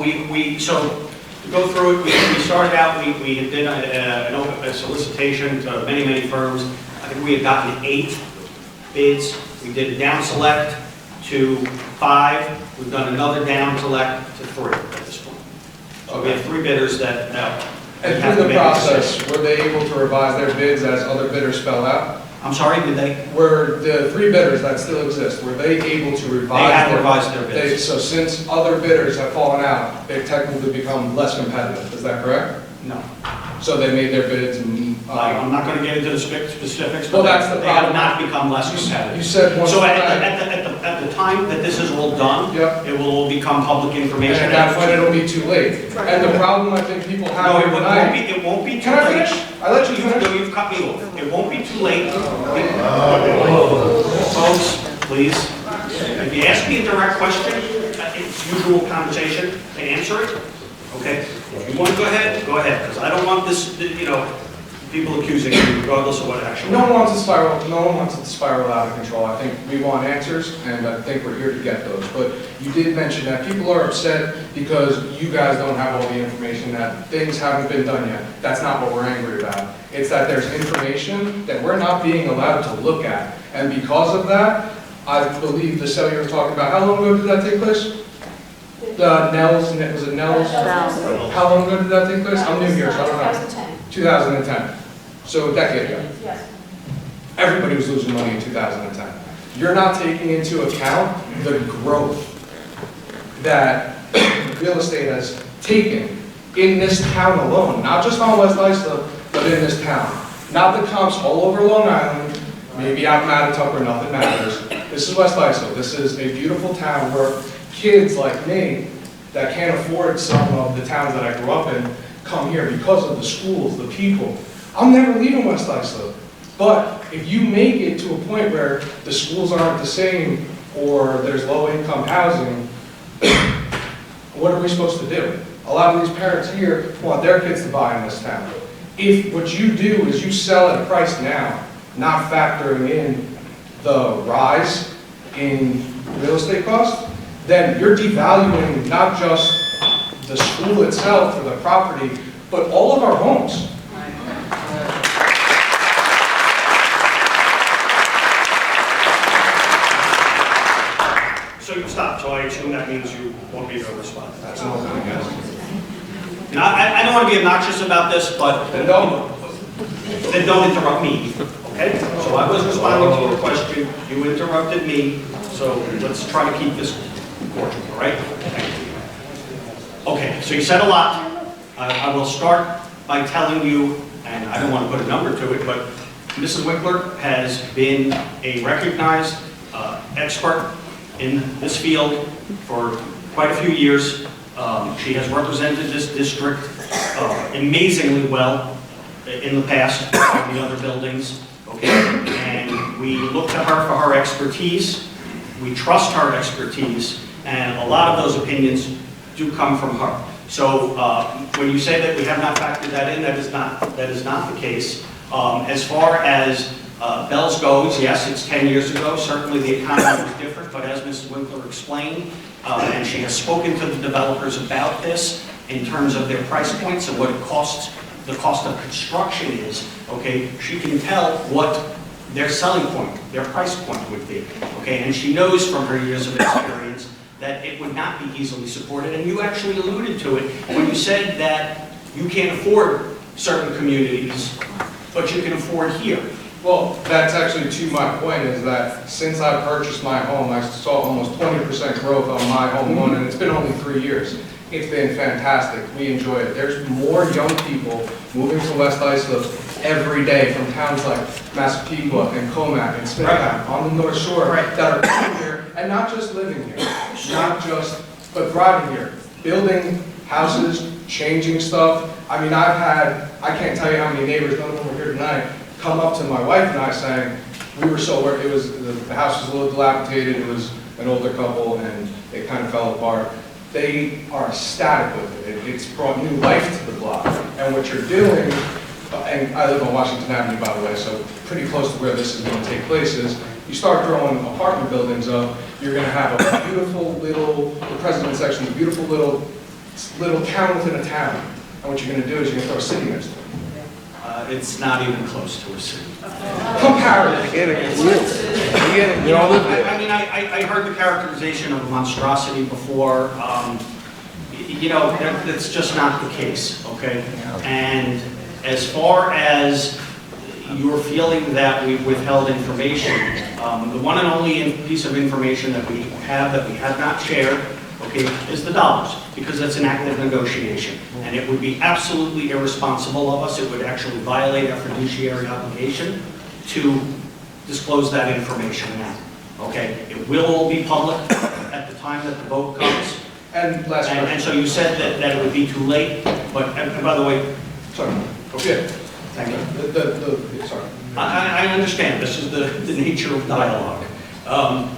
so to go through it, we started out, we did a solicitation to many firms. I think we had gotten 8 bids. We did a down select to 5. We've done another down select to 3 at this point. So we have 3 bidders that And have through to the make a process, decision. were they able to revise their bids as other bidders spell out? I'm sorry, did they? Were the 3 bidders that still exist, were they able to revise? They have revised their bids. So since other bidders have fallen out, they've technically become less competitive, is that correct? No. So they made their bids and... I'm not going to get into the specifics, Well, but that's the they have problem. not become less You competitive. said one So time... at the time that this is all done, Yep. it will all become public information. And at that point, it'll be too late. And the problem I think people have No, here tonight... it won't be too Can I late. finish? I let you finish. No, you've cut me off. It won't be too late. Folks, please, if you ask me a direct question, it's usual conversation to answer it, okay? If you want to go ahead, because I don't want this, people accusing me regardless of what actually. No one wants it to spiral out of control. I think we want answers, and I think we're here to get those. But you did mention that people are upset because you guys don't have all the information, that things haven't been done yet. That's not what we're angry about. It's that there's information that we're not being allowed to look at. And because of that, I believe the sale you were talking about, how long ago did that take place? The Nels, was it Nels? How long ago did that take place? I'm new here, so I don't know. 2010. 2010. So a decade ago. Yes. Everybody was losing money in 2010. You're not taking into account the growth that real estate has taken in this town alone, not just on West Islip, but in this town. Not the comps all over Long Island, maybe out in Mattatuck, nothing matters. This is West Islip. This is a beautiful town where kids like me that can't afford some of the towns that I grew up in come here because of the schools, the people. I'm never leaving West Islip. But if you make it to a point where the schools aren't the same or there's low income housing, what are we supposed to do? A lot of these parents here want their kids to buy in this town. If what you do is you sell at a price now, not factoring in the rise in real estate costs, then you're devaluing not just the school itself or the property, but all of our homes. So you stopped, so I assume that means you want me to respond. That's an opening, yes. Now, I don't want to be obnoxious about this, but Then don't. then don't interrupt me, okay? So I was responding to your question, you interrupted me, so let's try to keep this cordial, all right? Okay, so you said a lot. I will start by telling you, and I don't want to put a number to it, but Mrs. Winkler has been a recognized expert in this field for quite a few years. She has represented this district amazingly well in the past in the other buildings, okay? And we look to her for her expertise. We trust her expertise, and a lot of those opinions do come from her. So when you say that we have not factored that in, that is not the case. As far as Bells goes, yes, it's 10 years ago. Certainly the economy was different, but as Mrs. Winkler explained, and she has spoken to the developers about this in terms of their price points and what it costs, the cost of construction is, okay, she can tell what their selling point, their price point would be, okay, and she knows from her years of experience that it would not be easily supported, and you actually alluded to it when you said that you can't afford certain communities, but you can afford here. Well, that's actually to my point, is that since I purchased my home, I saw almost 20% growth on my home loan, and it's been only 3 years. It's been fantastic. We enjoy it. There's more young people moving to West Islip every day from towns like Massapequa and Comac and Smithtown on the North Shore that are coming here and not just living here, but thriving here, building houses, changing stuff. I mean, I can't tell you how many neighbors, none of them were here tonight, come up to my wife and I saying, we were so worried, the house was a little dilapidated, it was an older couple and it kind of fell apart. They are ecstatic with it. It's brought new life to the block. And what you're doing, and I live on Washington Avenue, by the way, so pretty close to where this is going to take place, is you start throwing apartment buildings up, you're going to have a beautiful little, the president section, a beautiful little town within a town. And what you're going to do is you're going to throw a city next to it. It's not even close to a city. Comparative. You know, I mean, I heard the characterization of monstrosity before. You know, that's just not the case, okay? And as far as your feeling that we've withheld information, the one and only piece of information that we have not shared, okay, is the dollars, because that's an active negotiation. And it would be absolutely irresponsible of us, it would actually violate our fiduciary obligation to disclose that information now, okay? It will all be public at the time that the vote comes. And last question. And so you said that it would be too late, but, and by the way, Sorry. Okay. thank you. Sorry. I understand, this is the nature of dialogue. I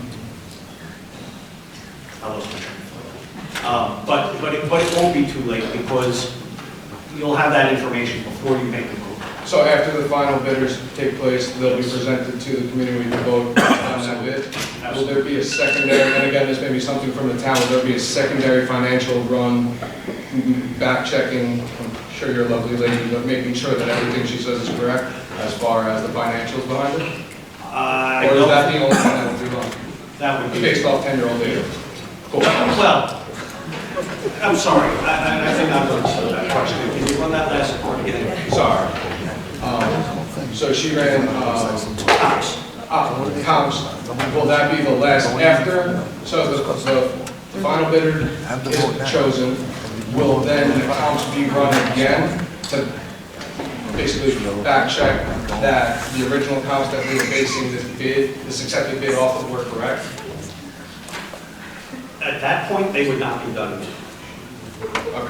lost my train of thought. But it won't be too late because you'll have that information before you make the vote. So after the final bidders take place, they'll be presented to the committee we can vote on that bid. Will there be a secondary, and again, this may be something from the town, will there be a secondary financial run, back checking, I'm sure you're a lovely lady, but making sure that everything she says is correct as far as the financials behind it? Or is that the only thing that will be wrong? That would be Based off 10-year-old data? Cool. Well, I'm sorry, I think I've understood that question. Can you run that last part again? Sorry. So she ran Cops. comps. Will that be the last after? So the final bidder is chosen. Will then the comps be run again to basically back check that the original comps that we were basing this accepted bid off of were correct? At that point, they would not be done. Okay. All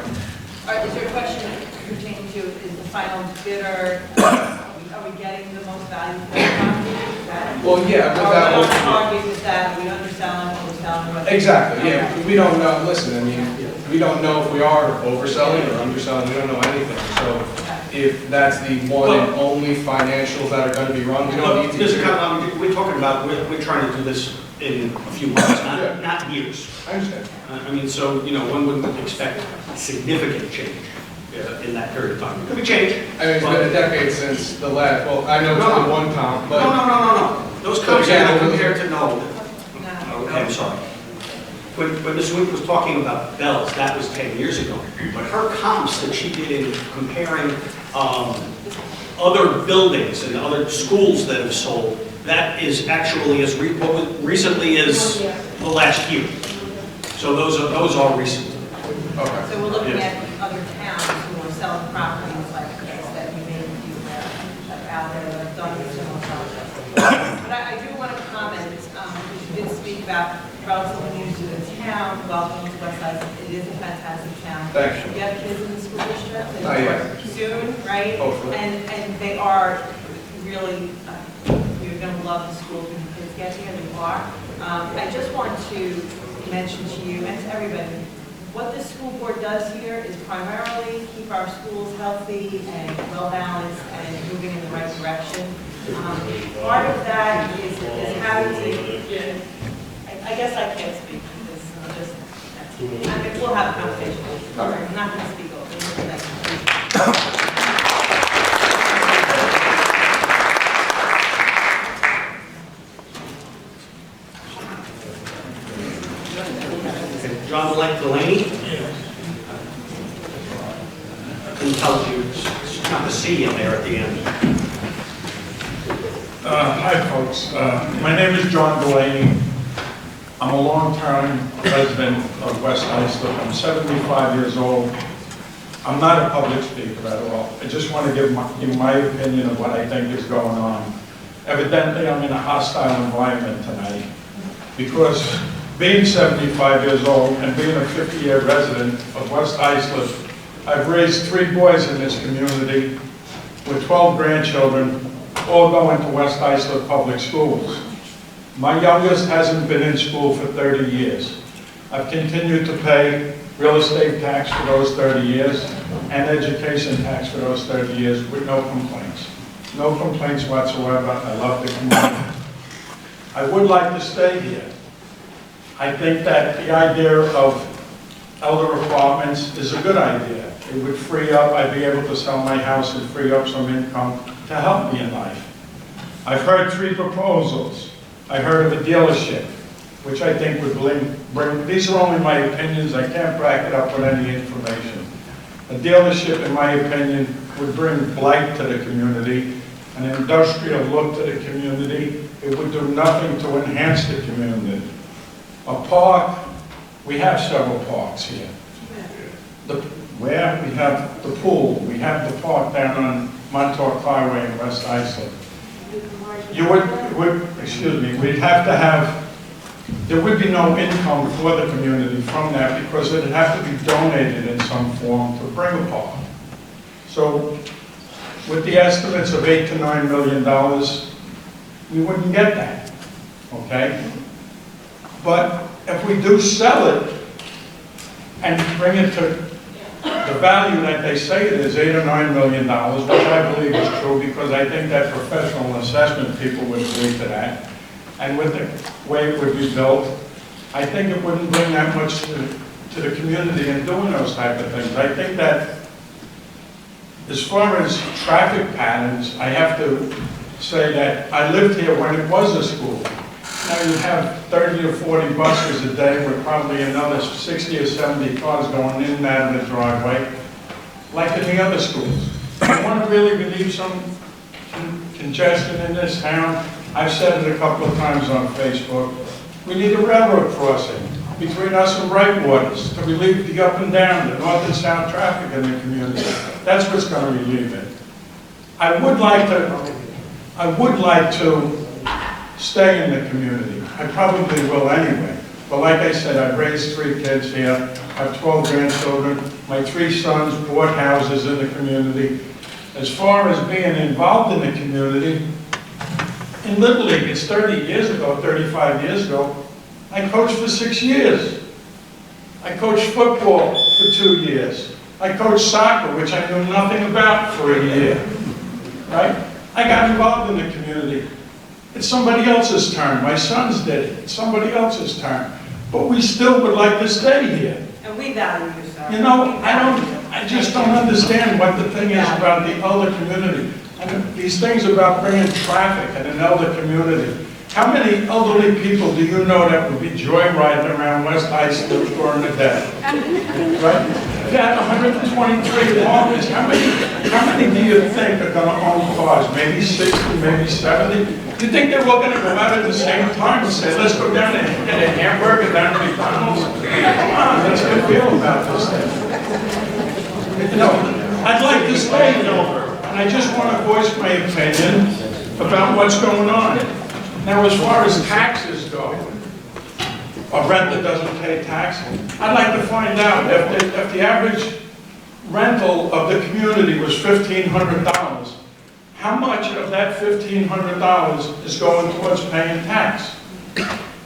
right, is your question pertaining to, is the final bidder, are we getting the most value for the property? Is that- Well, yeah, but Are we on that target with that? Are we underselling, overselling? what- exactly, yeah. We don't know, listen, I mean, we don't know if we are overselling or underselling, we don't know anything. So if that's the one and only financials that are going to be run, we don't need to. Mr. Conlon, we're talking about, we're trying to do this in a few months, not years. I understand. I mean, so, you know, one wouldn't expect significant change in that period of time. It could be change. I mean, it's been a decade since the last, well, I know it's No. been one comp, but. No. Those But comps are again, not it was- compared to, no. No. Okay, I'm sorry. When Ms. Wick was talking about bells, that was 10 years ago. But her comps that she did in comparing other buildings and other schools that have sold, that is actually as recently as the last year. So those are recent. Okay. So we're looking Yeah. at other towns who are selling properties like this that you may be aware of, that are out there that have done similar projects. But I do want to comment, because you did speak about relatively new to the town, welcome to West Side. It is a fantastic town. Thank you. You have kids in the school district? They Not yet. start Soon, right? Hopefully. And they are really, you're going to love the schools when your kids get here, they are. I just want to mention to you and to everybody, what the school board does here is primarily keep our schools healthy and well-balanced and moving in the right direction. Part of that is having to, I guess I can't speak because I'm just, I mean, we'll have a conversation. I'm not going to speak over it. John Delaney? I couldn't tell if you, it's not the C in there at the end. Hi, folks. My name is John Delaney. I'm a long-term resident of West Islip. I'm 75 years old. I'm not a public speaker at all. I just want to give my opinion of what I think is going on. Evidently, I'm in a hostile environment tonight because being 75 years old and being a 50-year resident of West Islip, I've raised 3 boys in this community with 12 grandchildren, all going to West Islip Public Schools. My youngest hasn't been in school for 30 years. I've continued to pay real estate tax for those 30 years and education tax for those 30 years with no complaints. No complaints whatsoever. I love the community. I would like to stay here. I think that the idea of elder apartments is a good idea. It would free up, I'd be able to sell my house and free up some income to help me in life. I've heard 3 proposals. I heard of a dealership, which I think would bring, these are only my opinions, I can't back it up with any information. A dealership, in my opinion, would bring blight to the community, an industrial look to the community. It would do nothing to enhance the community. A park, we have several parks here. Where we have the pool, we have the park down on Montauk Highway in West Islip. You we'd have to have, there would be no income for the community from that because it would have to be donated in some form to bring a park. So with the estimates of $8 to $9 million, we wouldn't get that, okay? But if we do sell it and bring it to the value that they say it is, $8 or $9 million, which I believe is true because I think that professional assessment people would agree to that, and with the way it would be built, I think it wouldn't bring that much to the community in doing those type of things. I think that as far as traffic patterns, I have to say that I lived here when it was a school. Now you have 30 or 40 buses a day with probably another 60 or 70 cars going in and out of the driveway, like in the other schools. I want to really relieve some congestion in this town. I've said it a couple of times on Facebook. We need a railroad crossing between us and Brightwaters to relieve the up and down, the north and south traffic in the community. That's what's going to relieve it. I would like to stay in the community. I probably will anyway. But like I said, I've raised 3 kids here. I have 12 grandchildren. My 3 sons bought houses in the community. As far as being involved in the community, in Little League, it's 30 years ago, 35 years ago, I coached for 6 years. I coached football for 2 years. I coached soccer, which I knew nothing about, for a year. Right? I got involved in the community. It's somebody else's turn. My sons did it. It's somebody else's turn. But we still would like to stay here. And we value you, sir. You know, I just don't understand what the thing is about the elder community. And these things about bringing traffic in an elder community. How many elderly people do you know that would be joyriding around West High School during the day? Right? If you had 123 apartments, how many do you think are going to own cars? Maybe 60, maybe 70? Do you think they're all going to go out at the same time and say, let's go down and get a hamburger down at McDonald's? Come on, let's get feel about this thing. You know, I'd like to stay over, and I just want to voice my opinion about what's going on. Now, as far as taxes go, a renter doesn't pay taxes. I'd like to find out if the average rental of the community was $1,500, how much of that $1,500 is going towards paying tax?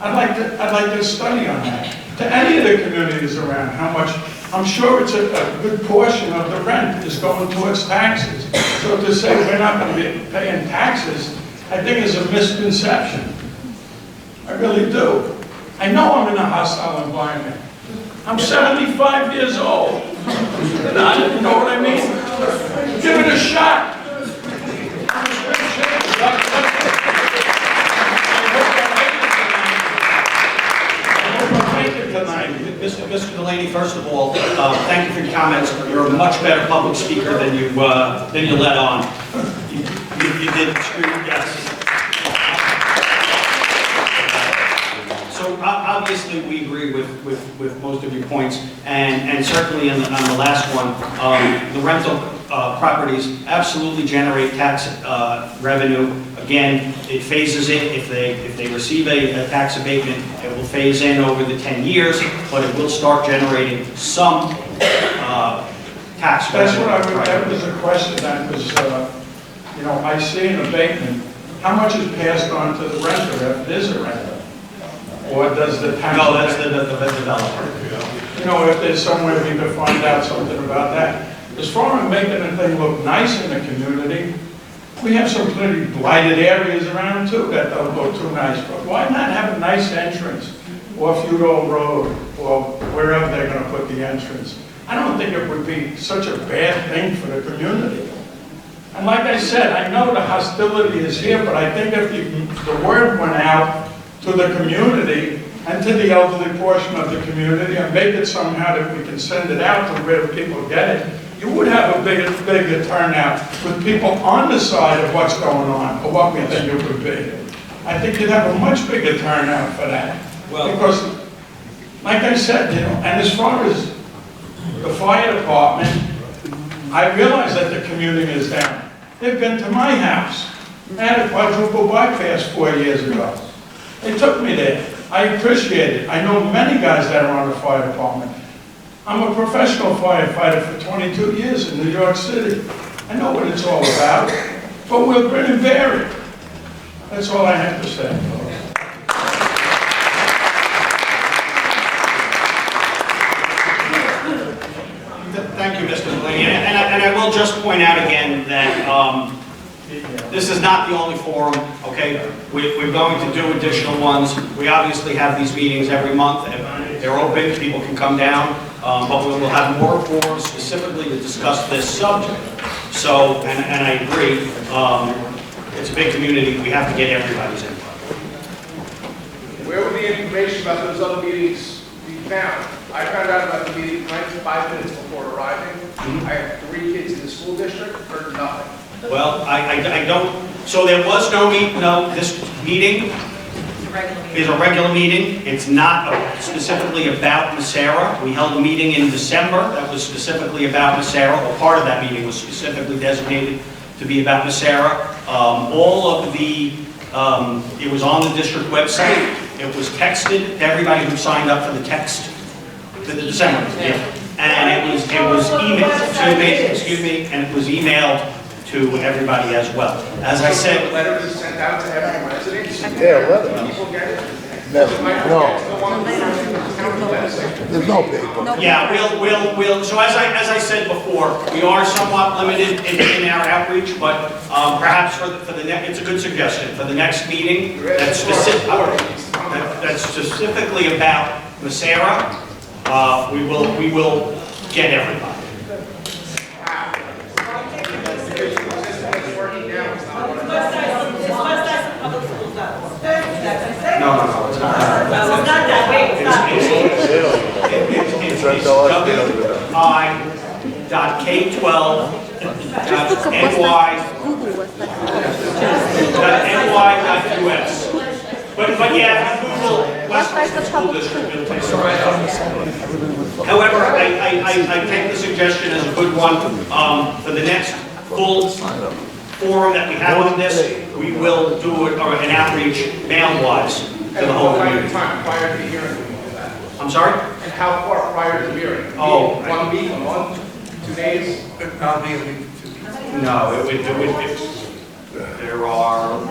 I'd like to study on that. To any of the communities around, how much, I'm sure it's a good portion of the rent is going towards taxes. So to say we're not going to be paying taxes, I think is a misconception. I really do. I know I'm in a hostile environment. I'm 75 years old. You know what I mean? Give it a shot. Mr. Delaney, first of all, thank you for your comments. You're a much better public speaker than you let on. You did extremely, yes. So obviously we agree with most of your points, and certainly on the last one, the rental properties absolutely generate tax revenue. Again, it phases in. If they receive a tax abatement, it will phase in over the 10 years, but it will start generating some tax revenue. That's what I would, that was a question that was, you know, I see an abatement. How much is passed on to the renter if it is a renter? Or does the tax... No, that's the developer. You know, if there's somewhere we could find out something about that. As far as making the thing look nice in the community, we have some pretty blighted areas around too that don't look too nice. But why not have a nice entrance off Udall Road or wherever they're going to put the entrance? I don't think it would be such a bad thing for the community. And like I said, I know the hostility is here, but I think if the word went out to the community and to the elderly portion of the community and make it somehow that we can send it out to where people get it, you would have a bigger turnout with people on the side of what's going on or what we think it would be. I think you'd have a much bigger turnout for that. Well, because, like I said, you know, and as far as the fire department, I realize that the community is down. They've been to my house. I had a quadruple bypass 4 years ago. They took me there. I appreciate it. I know many guys that are on the fire department. I'm a professional firefighter for 22 years in New York City. I know what it's all about, but we'll grin and bear it. That's all I have to say. Thank you, Mr. Delaney. And I will just point out again that this is not the only forum, okay? We're going to do additional ones. We obviously have these meetings every month. They're open, people can come down, but we will have more forums specifically to discuss this subject. So, and I agree, it's a big community. We have to get everybody's input. any information about those other meetings we found. I found out about the meeting 95 minutes before arriving. I have 3 kids in the school district, heard nothing. Well, I don't, so there was no this meeting is a regular meeting. It's not specifically about Massera. We held a meeting in December that was specifically about Massera, or part of that meeting was specifically designated to be about Massera. All of the, it was on the district website. It was texted to everybody who signed up for the text, the December, and it was emailed, excuse me, and it was emailed to everybody as well. As I said, Letter is sent out to every resident. Yeah, letter. People get it. Never, no. There's no paper. yeah, we'll, so as I said before, we are somewhat limited in our outreach, but perhaps for the next, it's a good suggestion, for the next meeting, that's specifically about Massera, we will get everybody. No, it's not. Well, it's not that way. It's not. wi.ny.us. But yeah, Google Westchester School District, it'll take some right up. However, I take the suggestion as a good one. For the next full forum that we have on this, we will do an outreach mail-wise to the whole community. Time prior to the hearing, we do that. I'm sorry? And how far prior to the hearing? Oh. 1 week, a month, 2 days? That'll be a week, 2 weeks. No, there are,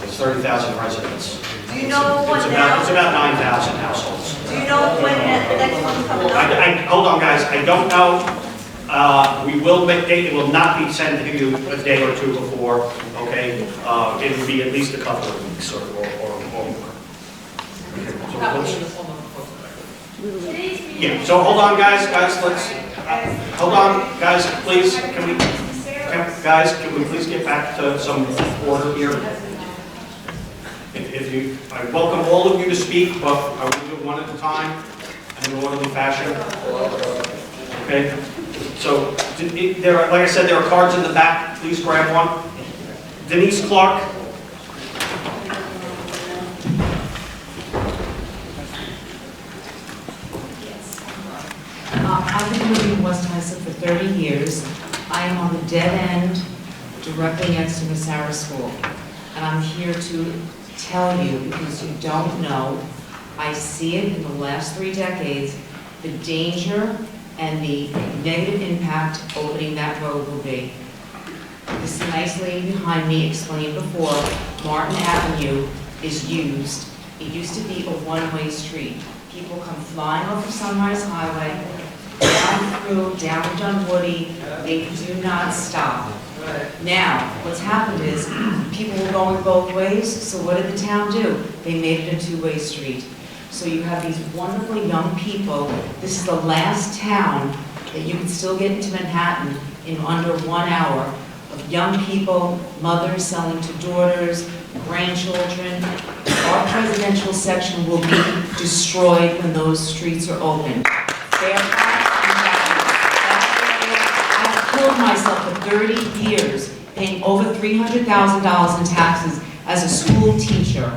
it's 30,000 residents. Do you know when It's now? about 9,000 households. Do you know when the next one's coming up? Hold on, guys, I don't know. We will make date, it will not be sent to you a day or two before, okay? It will be at least a couple of weeks or more. Yeah, so hold on, guys, let's, hold on, guys, please, can we please get back to some order here? I welcome all of you to speak, but I will do it one at a time in an orderly fashion. Okay? So, like I said, there are cards in the back. Please grab one. Denise Clark. I've been living in West Hyacinth for 30 years. I am on the dead end, directly next to Massera School. And I'm here to tell you, because you don't know, I see it in the last 3 decades, the danger and the negative impact opening that road will be. This nice lady behind me explained before, Martin Avenue is used. It used to be a one-way street. People come flying off of Sunrise Highway, down through, down Dunwoody, they do not stop. Now, what's happened is, people were going both ways, so what did the town do? They made it a two-way street. So you have these wonderful young people. This is the last town that you can still get into Manhattan in under 1 hour of young people, mothers selling to daughters, grandchildren. Our presidential section will be destroyed when those streets are open. I've killed myself for 30 years paying over $300,000 in taxes as a school teacher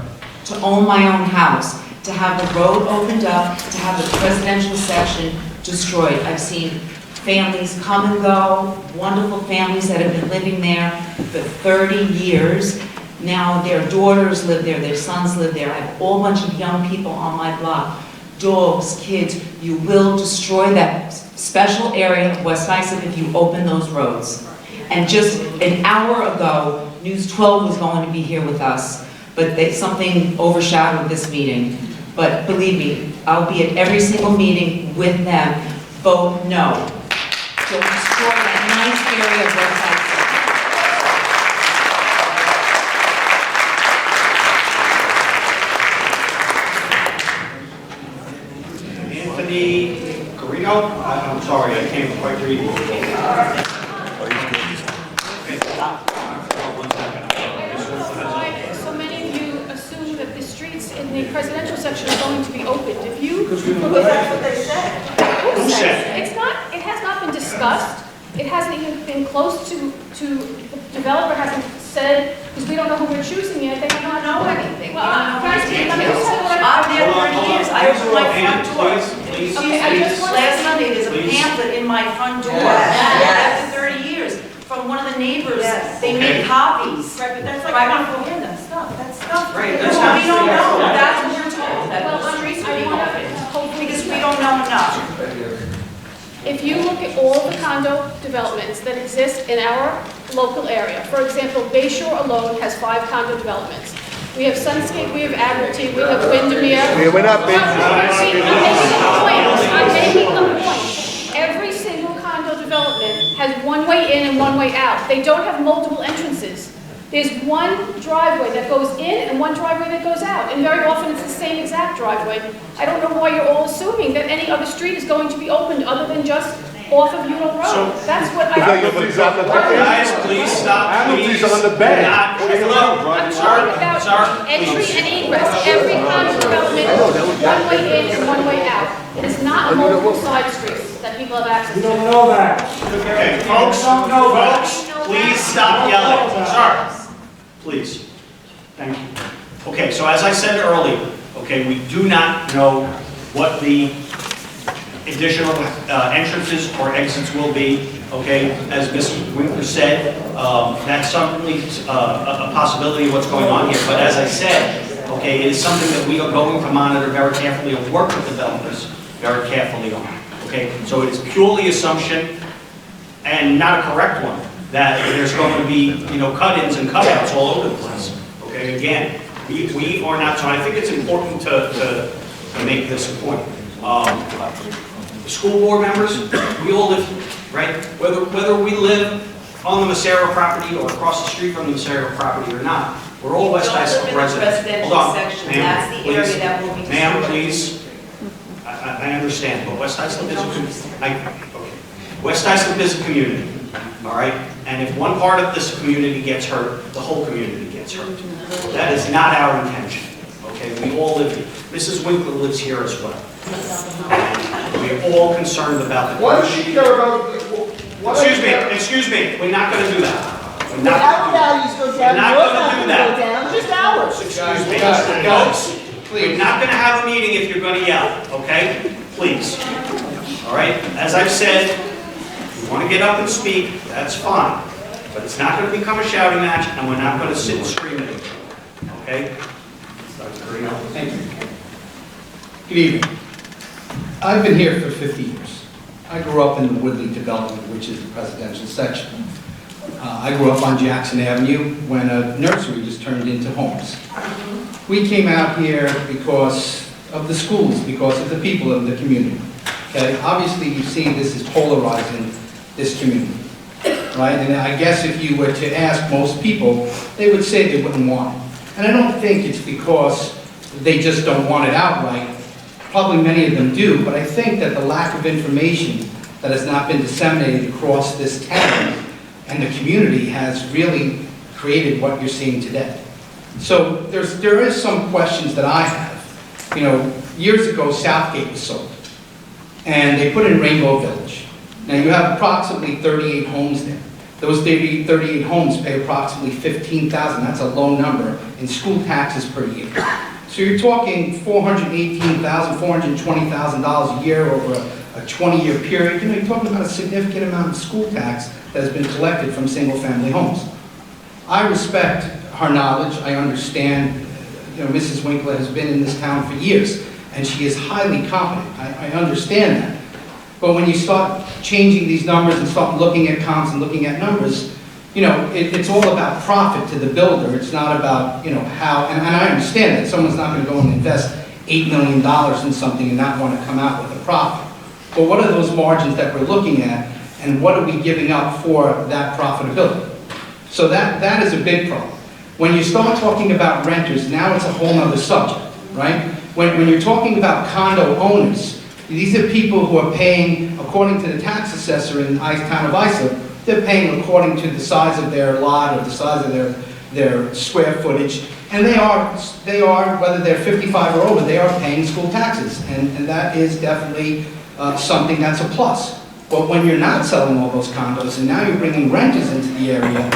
to own my own house, to have the road opened up, to have the presidential section destroyed. I've seen families come and go, wonderful families that have been living there for 30 years. Now their daughters live there, their sons live there. I have a whole bunch of young people on my block, dogs, kids. You will destroy that special area of West Hyacinth if you open those roads. And just an hour ago, News 12 was going to be here with us, but something overshadowed this meeting. But believe me, I'll be at every single meeting with them. Vote no. Don't destroy that nice area of West Hyacinth. Anthony Carino. I'm sorry, I can't quite read it. So many the developer hasn't said, because we don't know who we're choosing yet, they have not know anything. Well, can I speak? Let me just tell you what I've been there Hold on, 30 years. hold on. I opened my front door. Please, Okay, I just want Last Sunday, there's a Please. pamphlet in my front door. Yes. After 30 years, from one of the neighbors. Yes. They Okay. made copies. Right, but that's like Right. propaganda stuff, that's stuff. Right, No, that's we don't know. not- That's what we're told, that Well, the streets are I being want opened. to hopefully. Because we don't know enough. If you look at all the condo developments that exist in our local area, for example, Bayshore alone has 5 condo developments. We have Sunscape, we have Admiralty, we have Windermere. We're not I'm making a point. Every single condo development has one way in and one way out. They don't have multiple entrances. There's one driveway that goes in and one driveway that goes out, and very often it's the same exact driveway. I don't know why you're all assuming that any other street is going to be opened other than just off of Udall Road. That's what I... Guys, please stop, please. Admiralty's on the bed. Hello, I'm talking about sir, entry please. and egress. Every condo development, one way in and one way out. It is not multiple side streets that people have access to. know that. Okay, folks, please stop yelling. Sir, please. Thank you. Okay, so as I said earlier, okay, we do not know what the additional entrances or exits will be, okay? As Mrs. Winkler said, that's certainly a possibility of what's going on here. But as I said, okay, it is something that we are going to monitor very carefully and work with developers very carefully on, okay? So it is purely assumption and not a correct one, that there's going to be, cut-ins and cut-outs all over the place, okay? Again, we are not, so I think it's important to make this a point. School board members, we all live here, right? Whether we live on the Macero property or across the street from the Macero property or not, we're all West Islip residents. Hold on, ma'am, please. Ma'am, please. I understand, but West Islip is West Islip is a community, all right? And if one part of this community gets hurt, the whole community gets hurt. That is not our intention, okay? We all live here. Mrs. Winkler lives here as well. We're all concerned about the... Why does she care about... Excuse me, we're not going to do that. We're not Our going values go to down, not your gonna do values that. go down, just ours. Excuse me, Guys, folks. We're not going to have a meeting if you're going to yell, okay? Please. All right? As I've said, if you want to get up and speak, that's fine. But it's not going to become a shouting match, and we're not going to sit and scream at each other, okay? Thank you. Good evening. I've been here for 50 years. I grew up in the Woodley development, which is the presidential section. I grew up on Jackson Avenue when a nursery just turned into homes. We came out here because of the schools, because of the people of the community. Okay? Obviously, you've seen this is polarizing this community, right? And I guess if you were to ask most people, they would say they wouldn't want it. And I don't think it's because they just don't want it outright. Probably many of them do, but I think that the lack of information that has not been disseminated across this town and the community has really created what you're seeing today. So there is some questions that I have. Years ago, Southgate was sold, and they put in Rainbow Village. Now you have approximately 38 homes there. Those 38 homes pay approximately $15,000. That's a low number in school taxes per year. So you're talking $418,000, $420,000 a year over a 20-year period. You're talking about a significant amount of school tax that has been collected from single-family homes. I respect her knowledge. I understand, Mrs. Winkler has been in this town for years, and she is highly competent. I understand that. But when you start changing these numbers and start looking at comps and looking at numbers, it's all about profit to the builder. It's not about, how, and I understand that someone's not going to go and invest $8 million in something and not want to come out with a profit. But what are those margins that we're looking at, and what are we giving up for that profitability? So that is a big problem. When you start talking about renters, now it's a whole other subject, right? When you're talking about condo owners, these are people who are paying, according to the tax assessor in the town of Islip, they're paying according to the size of their lot or the size of their square footage. And they are, whether they're 55 or over, they are paying school taxes. And that is definitely something that's a plus. But when you're not selling all those condos and now you're bringing renters into the area,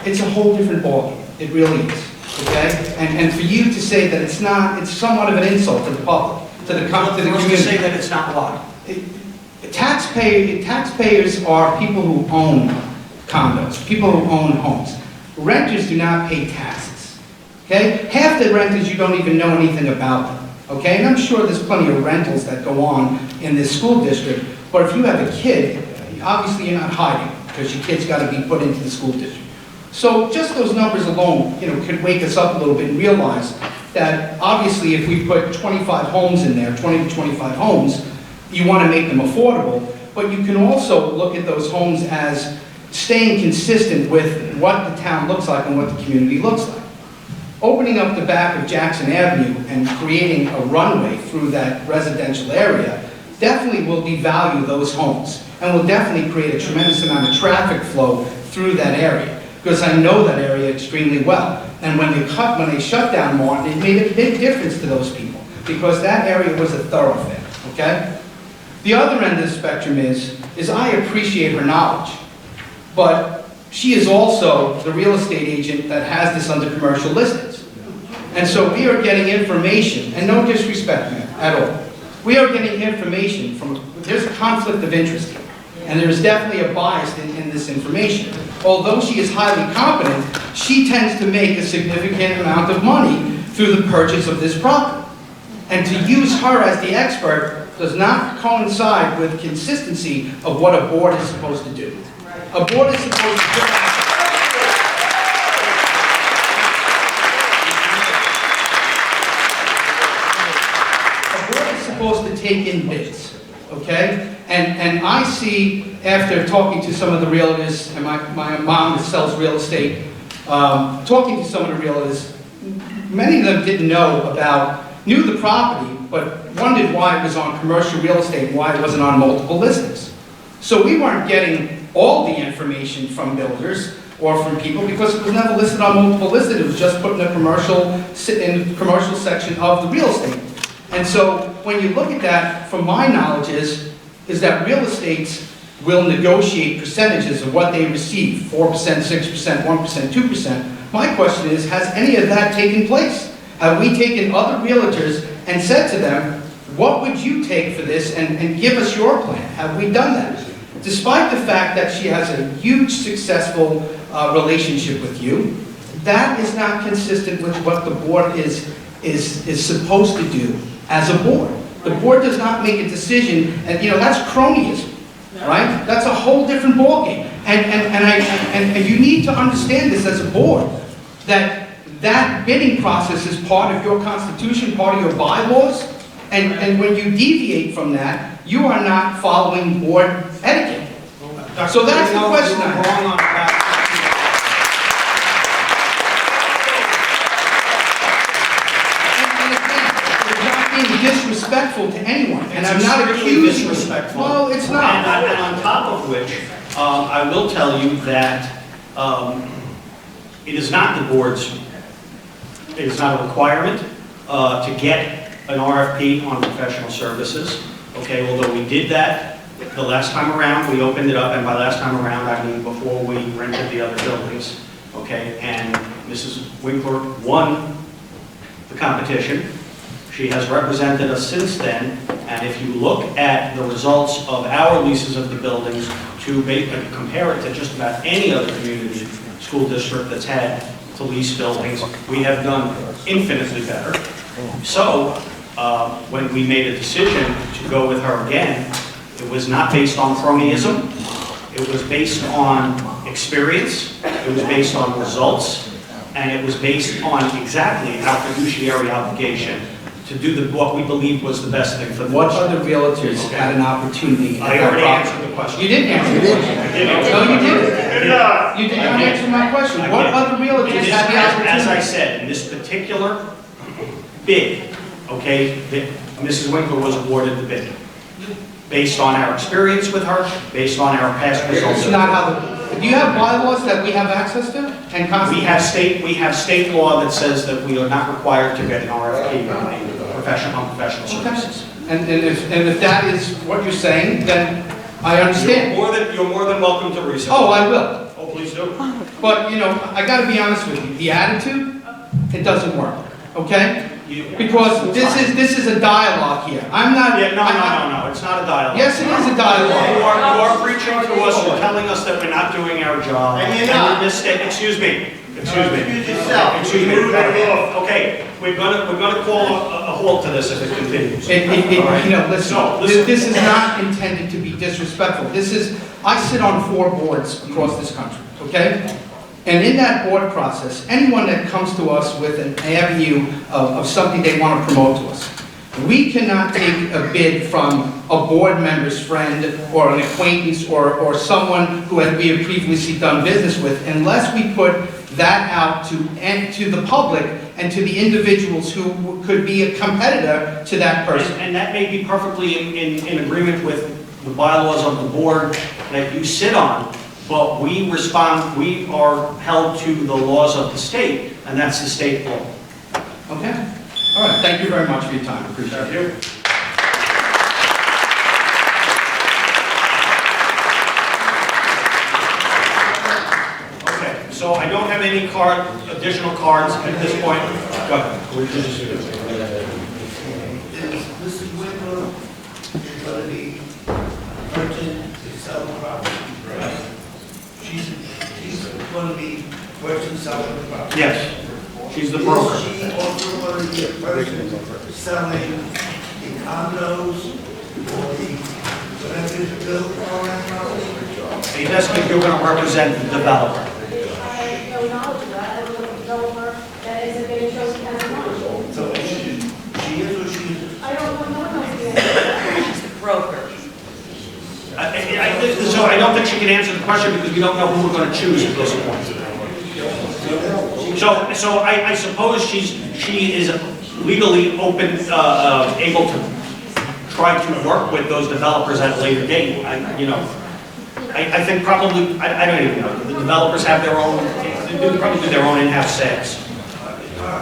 it's a whole different ballgame. It really is, okay? And for you to say that it's not, it's somewhat of an insult to the public, to the community. To say that it's not what? Taxpayers are people who own condos, people who own homes. Renters do not pay taxes, okay? Half the renters, you don't even know anything about them, okay? And I'm sure there's plenty of rentals that go on in this school district, but if you have a kid, obviously you're not hiding, because your kid's got to be put into the school district. So just those numbers alone, could wake us up a little bit and realize that obviously if we put 25 homes in there, 20 to 25 homes, you want to make them affordable, but you can also look at those homes as staying consistent with what the town looks like and what the community looks like. Opening up the back of Jackson Avenue and creating a runway through that residential area definitely will devalue those homes and will definitely create a tremendous amount of traffic flow through that area, because I know that area extremely well. And when they shut down Martin, it made a big difference to those people, because that area was a thoroughfare, okay? The other end of the spectrum is I appreciate her knowledge, but she is also the real estate agent that has this under commercial listings. And so we are getting information, and no disrespect ma'am, at all. We are getting information there's a conflict of interest here, and there is definitely a bias in this information. Although she is highly competent, she tends to make a significant amount of money through the purchase of this property. And to use her as the expert does not coincide with consistency of what a board is supposed to do. A board is supposed to do. Supposed to take in bids, okay? And I see, after talking to some of the realtors, and my mom sells real estate, talking to some of the realtors, many of them knew the property, but wondered why it was on commercial real estate, why it wasn't on multiple listings. So we weren't getting all the information from builders or from people because it was never listed on multiple listings. It was just put in the commercial section of the real estate. And so when you look at that, from my knowledge is that real estates will negotiate percentages of what they receive, 4%, 6%, 1%, 2%. My question is, has any of that taken place? Have we taken other realtors and said to them, what would you take for this and give us your plan? Have we done that? Despite the fact that she has a huge successful relationship with you, that is not consistent with what the board is supposed to do as a board. The board does not make a decision, and that's cronyism, right? That's a whole different ballgame. And you need to understand this as a board, that bidding process is part of your constitution, part of your bylaws, and when you deviate from that, you are not following board etiquette. So that's the question I have. Disrespectful to anyone, and I'm not accusing disrespectful. Well, it's not. And on top of which, I will tell you that it is not the board's, it is not a requirement to get an RFP on professional services. Okay, although we did that the last time around, we opened it up, and by last time around, I mean before we rented the other buildings. Okay, and Mrs. Winkler won the competition. She has represented us since then, and if you look at the results of our leases of the buildings to compare it to just about any other community school district that's had to lease buildings, we have done infinitely better. So when we made a decision to go with her again, it was not based on cronyism. It was based on experience. It was based on results. And it was based on exactly our fiduciary obligation to do what we believed was the best thing for the What other realtors had an opportunity? I already answered the question. You didn't answer the question. No, you didn't. You did not answer my question. What other realtors had the opportunity? As I said, in this particular bid, okay, Mrs. Winkler was awarded the bid. Based on our experience with her, based on our past results. It's not how do you have bylaws that we have access to? And we have state law that says that we are not required to get an RFP on professional services. And if that is what you're saying, then I understand. You're more than welcome to resign. Oh, I will. Oh, please do. But, you know, I gotta be honest with you, the attitude, it doesn't work, okay? Because this is a dialogue here. I'm not... Yeah, no, it's not a dialogue. Yes, it is a dialogue. You are preaching to us, you're telling us that we're not doing our job. And you're not. Excuse me. Excuse yourself. Excuse me. You moved it off. Okay, we're gonna call a halt to this if it continues. You know, listen, No, listen. this is not intended to be disrespectful. I sit on 4 boards across this country, okay? And in that board process, anyone that comes to us with an avenue of something they want to promote to us, we cannot take a bid from a board member's friend or an acquaintance or someone who we have previously done business with unless we put that out to the public and to the individuals who could be a competitor to that person. And that may be perfectly in agreement with the bylaws of the board that you sit on, but we are held to the laws of the state, and that's the state law. Okay? All right, thank you very much for your time, appreciate it. Okay, so I don't have any additional cards at this point. Go ahead. Is Mrs. Winkler going to be purchasing to sell the property? Right. She's going to be purchasing selling the property? Yes, she's the broker. Is she also going to be a person selling the condos or the whatever is built on that property? He does think you're going to represent the developer. I have no knowledge of that. I don't know the developer that isn't getting chosen as one. So she is or she isn't? I don't know, no one knows the answer. She's the broker. So I don't think she can answer the question because we don't know who we're going to choose at this point. So I suppose she is legally open, able to try to work with those developers at a later date. I think probably, I don't even know, the developers have their own, they probably do their own in-house sales.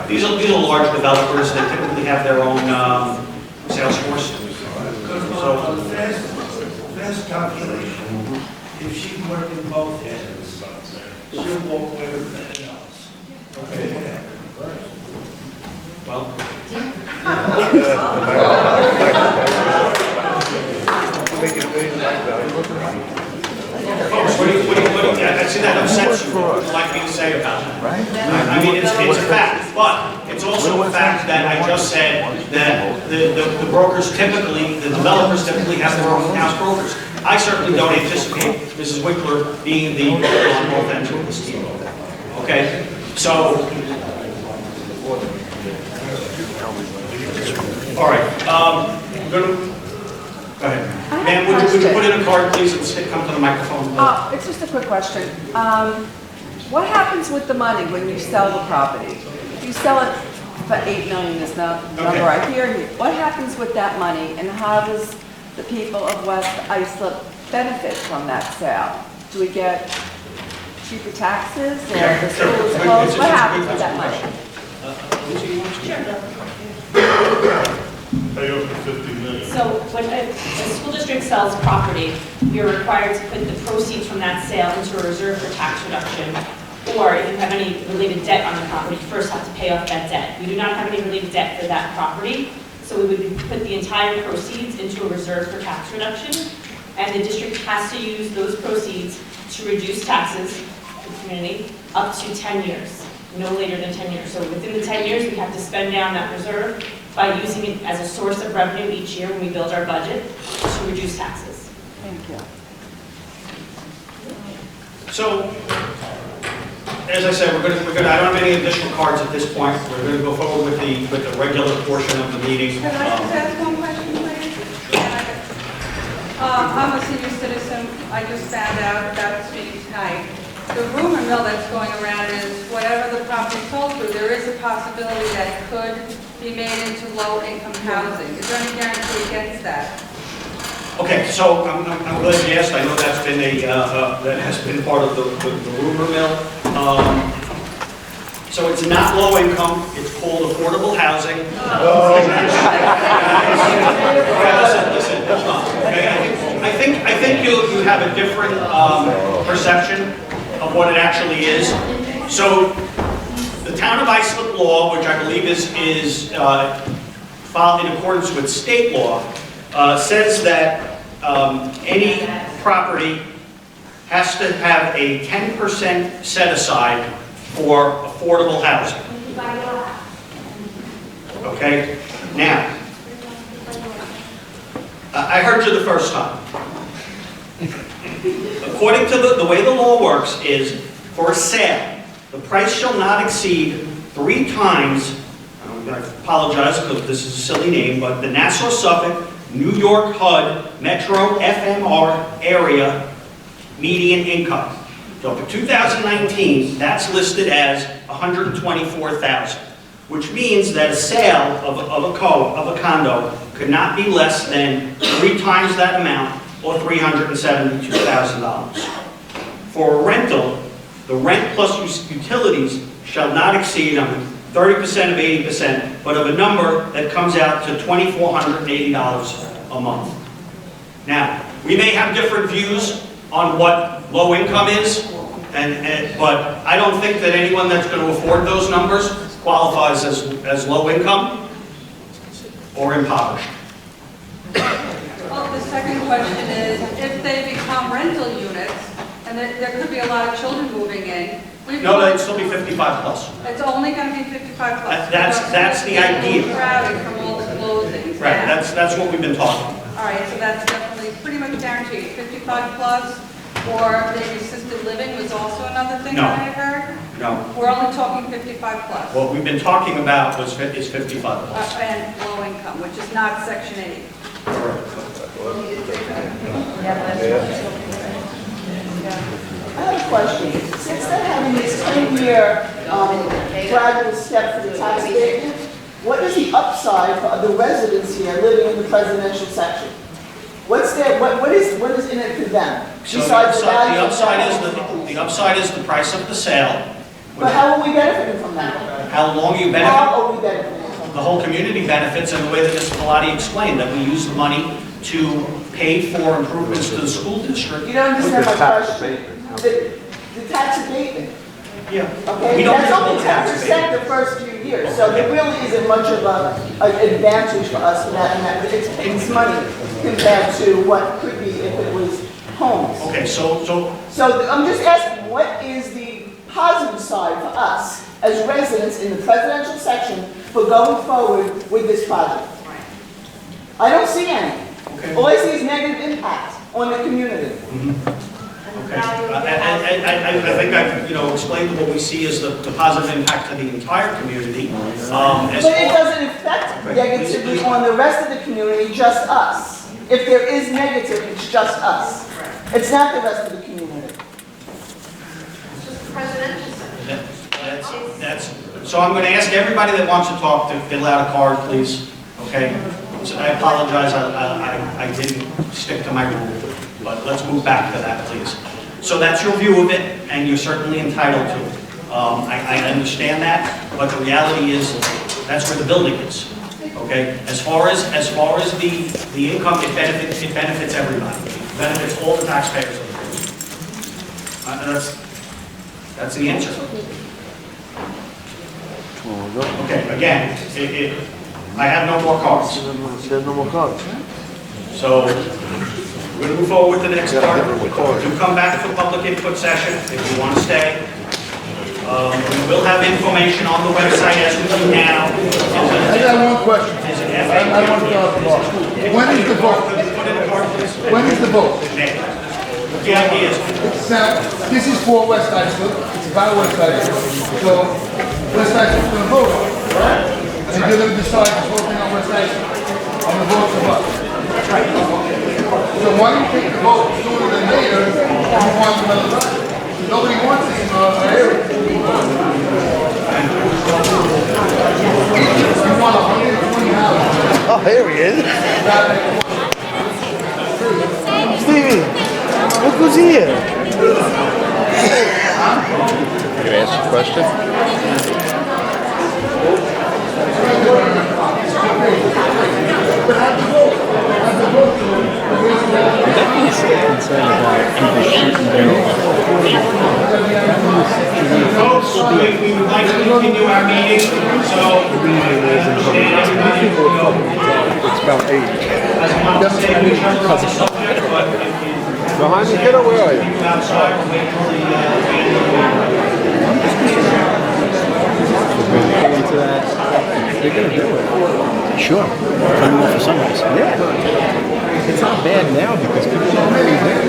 These are large developers, they typically have their own sales force. So the fast calculation, if she's working both ends, she'll walk away with nothing else. Okay. Well. Folks, what do you, I see that upsets you. What would you like me to say about that? I mean, it's a fact, but it's also a fact that I just said that the brokers typically, the developers typically have their own in-house brokers. I certainly don't anticipate Mrs. Winkler being the broker on both ends of this team. Okay? So, all right, go ahead. Ma'am, would you put in a card, please, and come to the microphone? It's just a quick question. What happens with the money when you sell the property? If you sell it for $8 million is the number I hear here. What happens with that money, and how does the people of West Islip benefit from that sale? Do we get cheaper taxes, or the school is closed? What happens with that money? So when a school district sells property, you're required to put the proceeds from that sale into a reserve for tax reduction. Or if you have any related debt on the property, you first have to pay off that debt. We do not have any related debt for that property, so we would put the entire proceeds into a reserve for tax reduction. And the district has to use those proceeds to reduce taxes for the community up to 10 years, no later than 10 years. So within the 10 years, we have to spend down that reserve by using it as a source of revenue each year when we build our budget to reduce taxes. Thank you. So, as I said, we're going to, I don't have any additional cards at this point. We're going to go forward with the regular portion of the meeting. Can I just ask one question, please? I'm a senior citizen. I just found out about this meeting tonight. The rumor mill that's going around is whatever the property sold for, there is a possibility that it could be made into low-income housing. Is there any guarantee against that? Okay, so I'm glad you asked. I know that's been that has been part of the rumor mill. So it's not low income. It's called affordable housing. Listen, hold on. Okay, I think you have a different perception of what it actually is. So the town of Islip law, which I believe is filed in accordance with state law, says that any property has to have a 10% set aside for affordable housing. Okay? Now, I heard you the first time. According to the way the law works is, for a sale, the price shall not exceed 3 times, I'm going to apologize because this is a silly name, but the Nassau, Suffolk, New York, HUD, Metro, FMR area median income. So for 2019, that's listed as $124,000, which means that a sale of a condo could not be less than 3 times that amount, or $372,000. For a rental, the rent plus utilities shall not exceed 30% of 80%, but of a number that comes out to $2,480 a month. Now, we may have different views on what low income is, but I don't think that anyone that's going to afford those numbers qualifies as low income or impoverished. Well, the second question is, if they become rental units, and there could be a lot of children moving in. No, it'd still be 55 plus. It's only going to be 55 plus. That's the idea. Crowded from all the closings. Right, that's what we've been talking about. All right, so that's definitely pretty much guaranteed, 55 plus, or maybe assisted living was also another thing No. that I heard? No. We're only talking 55 plus. What we've been talking about is 55 plus. And low income, which is not Section 8. I have a question. Since they're having this 10-year gradual step for the tax abatement, what is the upside for the residents here living in the presidential section? What's their, what is in it for them? So Besides the value of the upside is the price of the sale. But how are we benefiting from that? How long you benefit? How are we benefiting from The whole community benefits, and the way that Mr. Pilati explained, that we use the money to pay for improvements to the school district. You don't understand my question. The tax abatement. Yeah. Okay, We don't that's use only the tax 10% the first few years, so there really isn't much of an advantage for us in that, it's money compared to what could be if it was homes. Okay, so I'm just asking, what is the positive side for us as residents in the presidential section for going forward with this project? I don't see any. Okay. All I see is negative impact on the community. Okay. I think I've explained what we see as the positive impact to the entire community. But it doesn't affect negatively on the rest of the community, just us. If there is negative, it's just us. It's not the rest of the community. It's just the presidential section. So I'm going to ask everybody that wants to talk to fill out a card, please. Okay? So I apologize, I didn't stick to my rule, but let's move back to that, please. So that's your view of it, and you're certainly entitled to it. I understand that, but the reality is that's where the building is. Okay? As far as the income, it benefits everybody. It benefits all the taxpayers of the district. That's the answer. Okay, again, I have no more cards. There's no more cards. So we're going to move forward with the next part. Do come back for public input session if you want to stay. We will have information on the website as we do now. I got one question. I want to talk about. When is the vote? When is the vote? The idea is, This is for West Islip. It's about West Islip. So West Islip's going to vote on it, right? And you're going to decide who's voting on West Islip on the votes of us. That's right. So why don't you take the vote sooner than later if you want another vote? Nobody wants this in our area. You want 120 houses. Oh, here he is. Stevie, look who's here. Can I ask you a question? But have the vote. Have the vote. definitely still concerned about people shooting down. Folks, we would like to continue our meeting, so understand everybody It's about 8. has one to say in terms of the subject, but if you Behind me, kiddo, where are you? continue outside, we'll wait till the end. Into that. They're gonna do it. Sure. Coming off for sunrise. Yeah. It's not bad now because people don't really there.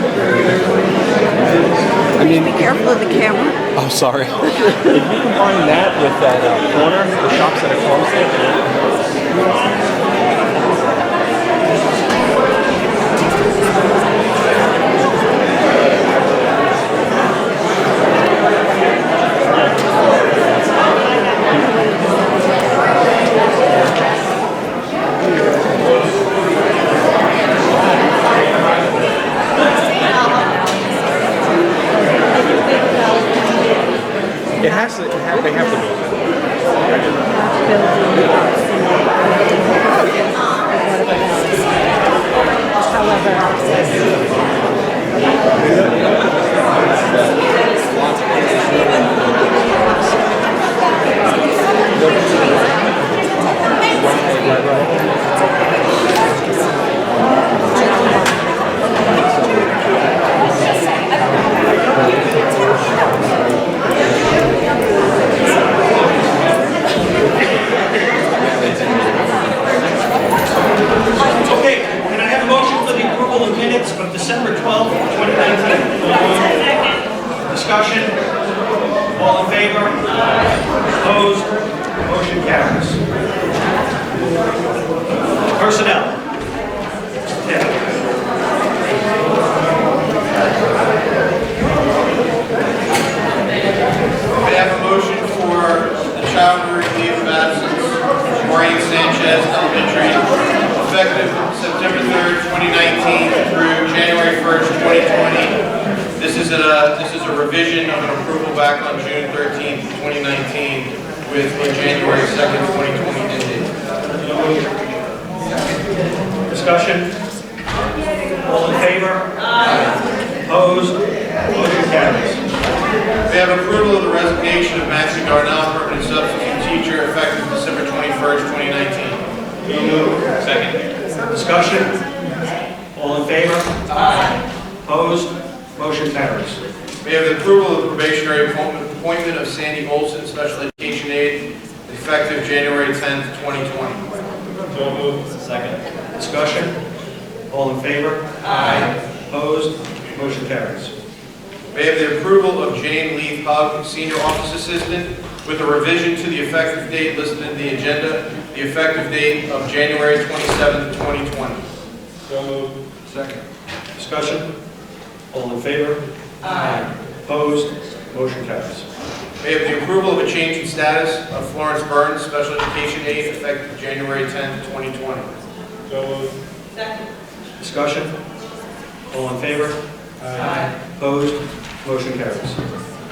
I mean, Be careful of the camera. oh, sorry. If you combine that with that corner, the shops that are closed there. It has to, they have to be. Okay, can I have a motion for the approval of minutes of December 12th, 2019? Discussion? All in favor? Opposed? Motion carries. Personnel. I have a motion for the child leave of absence, Maureen Sanchez Elementary, effective September 3rd, 2019 through January 1st, 2020. This is a revision of an approval back on June 13th, 2019 with a January 2nd, 2020 end date. Discussion? All in favor? Opposed? Motion carries. We have approval of the resignation of Maxie Darnell, permanent substitute teacher, effective December 21st, 2019. Second. Discussion? All in favor? Opposed? Motion carries. We have the approval of the probationary appointment of Sandy Olson, special education aide, effective January 10th, 2020. So moved. Second. Discussion? All in favor? Opposed? Motion carries. We have the approval of Jane Leith Hug, senior office assistant, with a revision to the effective date listed in the agenda, the effective date of January 27th, 2020. So moved. Second. Discussion? All in favor? Opposed? Motion carries. We have the approval of a change in status of Florence Burns, special education aide, effective January 10th, 2020. So moved. Second. Discussion? All in favor? Opposed? Motion carries.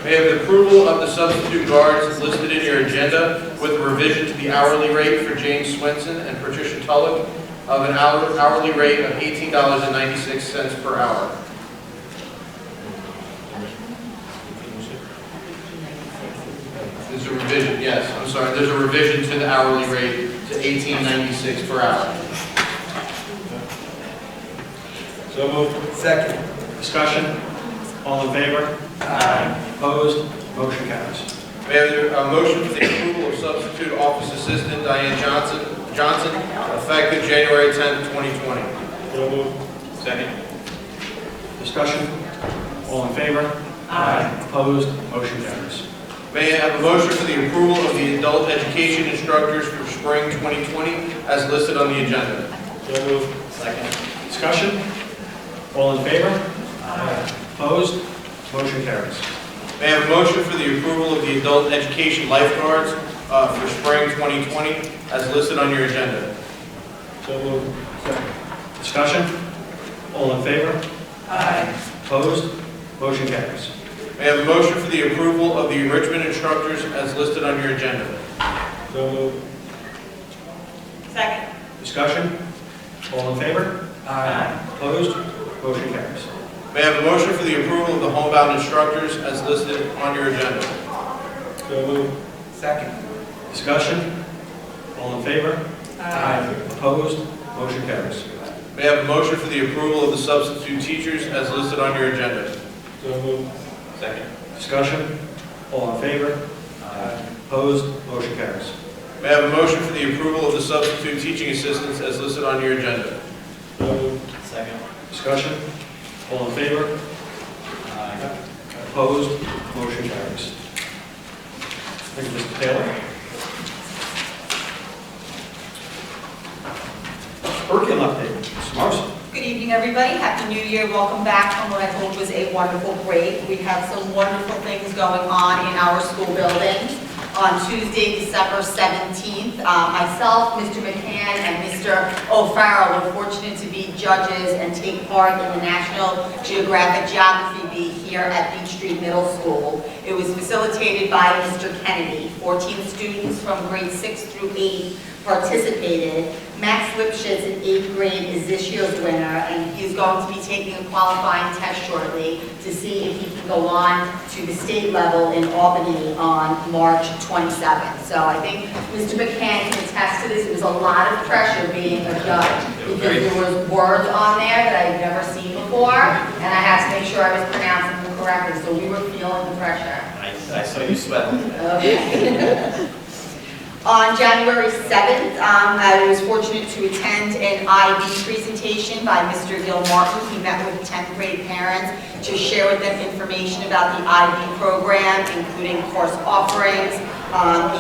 We have the approval of the substitute guards listed in your agenda with a revision to the hourly rate for James Swenson and Patricia Tulloch of an hourly rate of $18.96 per hour. There's a revision, yes, I'm sorry, there's a revision to the hourly rate to $18.96 per hour. So moved. Second. Discussion? All in favor? Opposed? Motion carries. We have a motion for the approval of substitute office assistant Diane Johnson, effective January 10th, 2020. So moved. Second. Discussion? All in favor? Opposed? Motion carries. May I have a motion for the approval of the adult education instructors for spring 2020 as listed on the agenda? So moved. Second. Discussion? All in favor? Opposed? Motion carries. May I have a motion for the approval of the adult education lifeguards for spring 2020 as listed on your agenda? So moved. Second. Discussion? All in favor? Opposed? Motion carries. May I have a motion for the approval of the enrichment instructors as listed on your agenda? So moved. Second. Discussion? All in favor? Opposed? Motion carries. May I have a motion for the approval of the homebound instructors as listed on your agenda? So moved. Second. Discussion? All in favor? Aye. Opposed? Motion carries. May I have a motion for the approval of the substitute teachers as listed on your agenda? So moved. Second. Discussion? All in favor? Aye. Opposed? Motion carries. May I have a motion for the approval of the substitute teaching assistants as listed on your agenda? So moved. Second. Discussion? All in favor? Aye. Opposed? Motion carries. Thank you, Mr. Taylor. Curriculum update, Ms. Marson. Good evening, everybody. Happy New Year. Welcome back from what I hope was a wonderful break. We have some wonderful things going on in our school buildings. On Tuesday, December 17th, myself, Mr. McCann, and Mr. O'Farrell were fortunate to be judges and take part in the National Geographic Geography Bee here at Beach Street Middle School. It was facilitated by Mr. Kennedy. 14 students from grades 6 through 8 participated. Max Lipschitz in 8th grade is this year's winner, and he's going to be taking a qualifying test shortly to see if he can go on to the state level in Albany on March 27th. So I think Mr. McCann can attest to this. It was a lot of pressure being a judge because there was words on there that I've never seen before, and I had to make sure I was pronouncing them correctly, so we were feeling the pressure. I saw you sweating. Okay. On January 7th, I was fortunate to attend an IB presentation by Mr. Gil Martin. He met with 10th grade parents to share with them information about the IB program, including course offerings,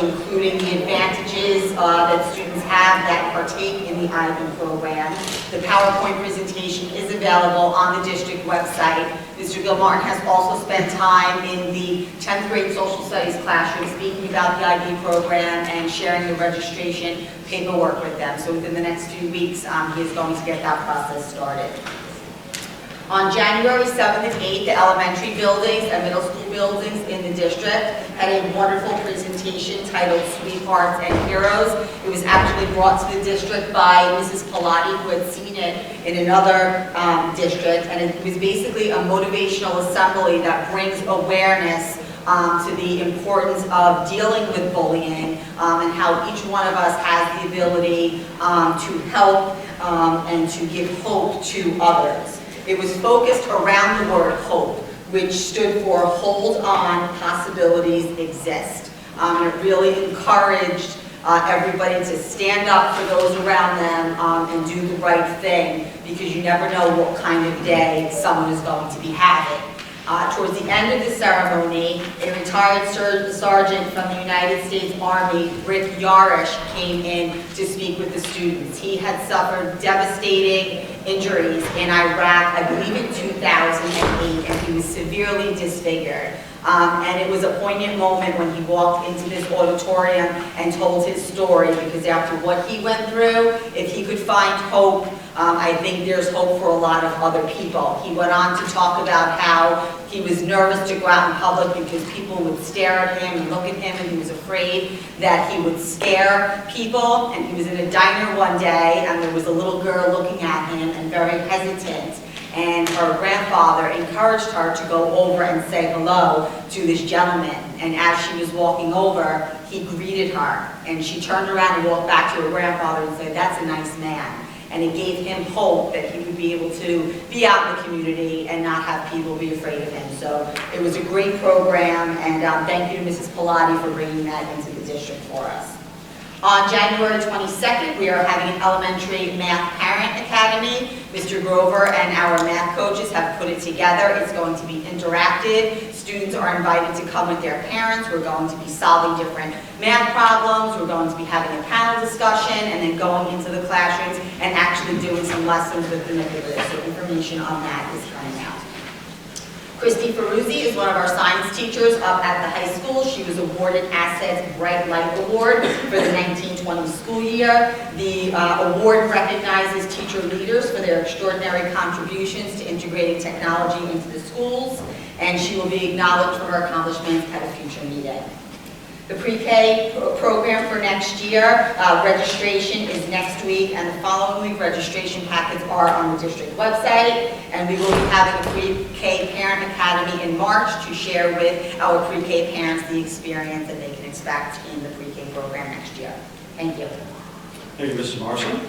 including the advantages that students have that partake in the IB program. The PowerPoint presentation is available on the district website. Mr. Gilmartin has also spent time in the 10th grade social studies classroom speaking about the IB program and sharing the registration paperwork with them. So within the next few weeks, he is going to get that process started. On January 7th and 8th, the elementary buildings and middle school buildings in the district had a wonderful presentation titled Sweethearts and Heroes. It was actually brought to the district by Mrs. Pilati, who had seen it in another district, and it was basically a motivational assembly that brings awareness to the importance of dealing with bullying and how each one of us has the ability to help and to give hope to others. It was focused around the word hope, which stood for hold on, possibilities exist. It really encouraged everybody to stand up for those around them and do the right thing, because you never know what kind of day someone is going to be having. Towards the end of the ceremony, a retired sergeant from the United States Army, Rick Yarish, came in to speak with the students. He had suffered devastating injuries in Iraq, I believe in 2008, and he was severely disfigured. And it was a poignant moment when he walked into this auditorium and told his story, because after what he went through, if he could find hope, I think there's hope for a lot of other people. He went on to talk about how he was nervous to go out in public because people would stare at him and look at him, and he was afraid that he would scare people. And he was in a diner one day, and there was a little girl looking at him and very hesitant. And her grandfather encouraged her to go over and say hello to this gentleman. And as she was walking over, he greeted her. And she turned around and walked back to her grandfather and said, "That's a nice man." And it gave him hope that he would be able to be out in the community and not have people be afraid of him. So it was a great program, and thank you to Mrs. Pilati for bringing that into the district for us. On January 22nd, we are having an elementary math parent academy. Mr. Grover and our math coaches have put it together. It's going to be interactive. Students are invited to come with their parents. We're going to be solving different math problems. We're going to be having a panel discussion and then going into the classrooms and actually doing some lessons with the manipulatives. So information on that is coming out. Christy Ferruzzi is one of our science teachers up at the high school. She was awarded Assets Bright Light Award for the 1920 school year. The award recognizes teacher leaders for their extraordinary contributions to integrating technology into the schools, and she will be acknowledged for her accomplishments at a future meeting. The pre-K program for next year, registration is next week, and the following week, registration packets are on the district website, and we will be having a pre-K parent academy in March to share with our pre-K parents the experience that they can expect in the pre-K program next year. Thank you. Thank you, Mrs. Morrison.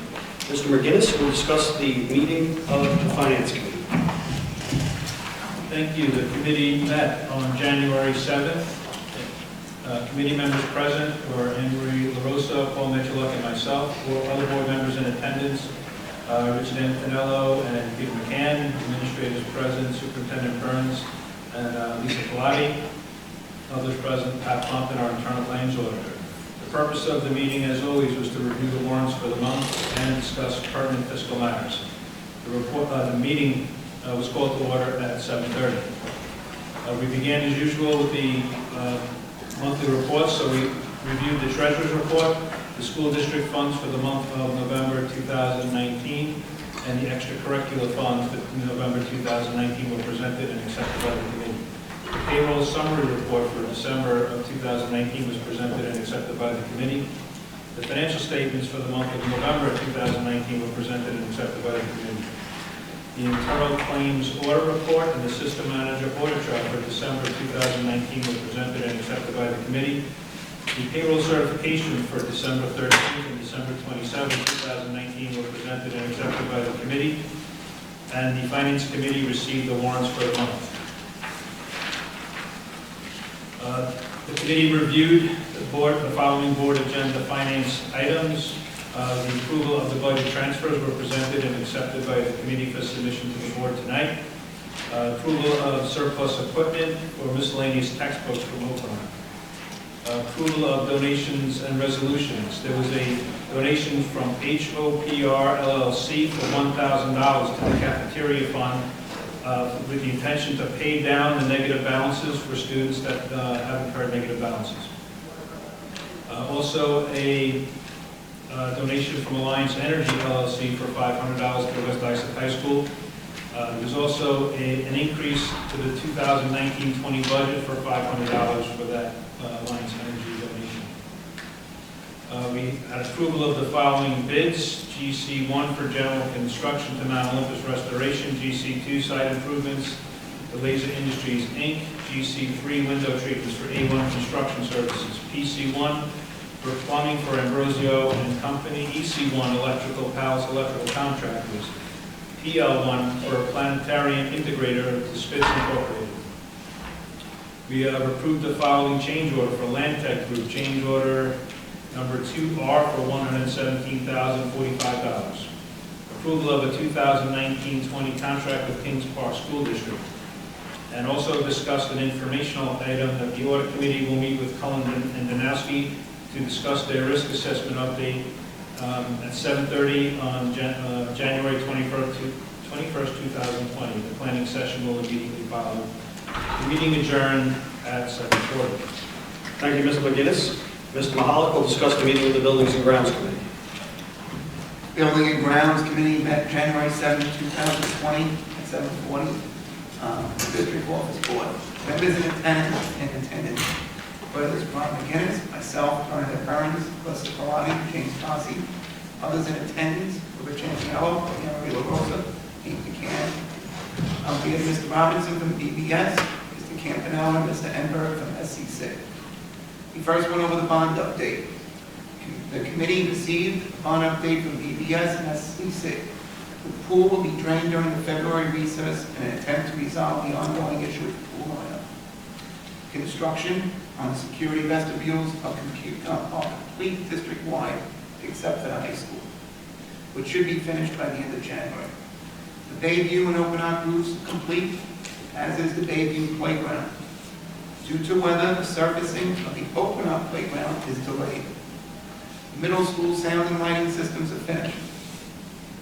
Mr. McGinnis will discuss the meeting of the Finance Committee. Thank you. The committee met on January 7th. Committee members present were Anne Marie LaRosa, Paul Mitchell, and myself. 4 other board members in attendance, Richard Antonello and Peter McCann. Administrators present, Superintendent Burns and Lisa Pilati. Others present, Pat Plumpton, our internal claims auditor. The purpose of the meeting, as always, was to review the warrants for the month and discuss pertinent fiscal matters. The meeting was called to order at 7:30. We began as usual with the monthly reports, so we reviewed the treasurer's report, the school district funds for the month of November 2019, and the extracurricular funds for November 2019 were presented and accepted by the committee. The payroll summary report for December of 2019 was presented and accepted by the committee. The financial statements for the month of November of 2019 were presented and accepted by the committee. The internal claims order report and the system manager audit trail for December 2019 were presented and accepted by the committee. The payroll certification for December 13th and December 27th, 2019 were presented and accepted by the committee. And the Finance Committee received the warrants for the month. The committee reviewed the following board agenda finance items. The approval of the budget transfers were presented and accepted by the committee for submission to the board tonight. Approval of surplus equipment for miscellaneous textbooks from Oakland. Approval of donations and resolutions. There was a donation from HOPR LLC for $1,000 to the cafeteria fund with the intention to pay down the negative balances for students that have incurred negative balances. Also a donation from Alliance Energy LLC for $500 to West Isaac High School. There's also an increase to the 2019-20 budget for $500 for that Alliance Energy donation. We had approval of the following bids: GC1 for general construction to Mount Olympus restoration, GC2 site improvements to Laser Industries Inc., GC3 window treatments for A1 construction services, PC1 for plumbing for Ambrosio and Company, EC1 electrical palace electrical contractors, PL1 for a planetarium integrator to Spitz Incorporated. We have approved the following change order for Landtech Group, change order number 2R for $117,045. Approval of a 2019-20 contract with Kings Park School District. And also discussed an informational item that the audit committee will meet with Cullen and Danowski to discuss their risk assessment update at 7:30 on January 21st, 2020. The planning session will immediately follow. The meeting adjourned at 7:40. Thank you, Mr. McGinnis. Mr. Mahalik will discuss the meeting of the Buildings and Grounds Committee. Building and Grounds Committee met January 7, 2020 at 7:40. District Office Board. Members in attendance. Brothers Ron McGinnis, myself, Jonathan Burns, Lester Pilati, James Tossi. Others in attendance, Rich Antonello, Anne Marie LaRosa, Pete McCann. We have Mr. Robinson from BBS, Mr. Campanella, and Mr. Enberg from SCC. We first went over the bond update. The committee received a bond update from BBS and SCC. The pool will be drained during the February recess in an attempt to resolve the ongoing issue with the pool lineup. Construction on security vestibules are complete district-wide, except for the high school, which should be finished by the end of January. The Bayview and Open Arc roofs are complete, as is the Bayview playground. Due to weather, the surfacing of the Open Arc playground is delayed. The middle school sound and lighting systems are finished.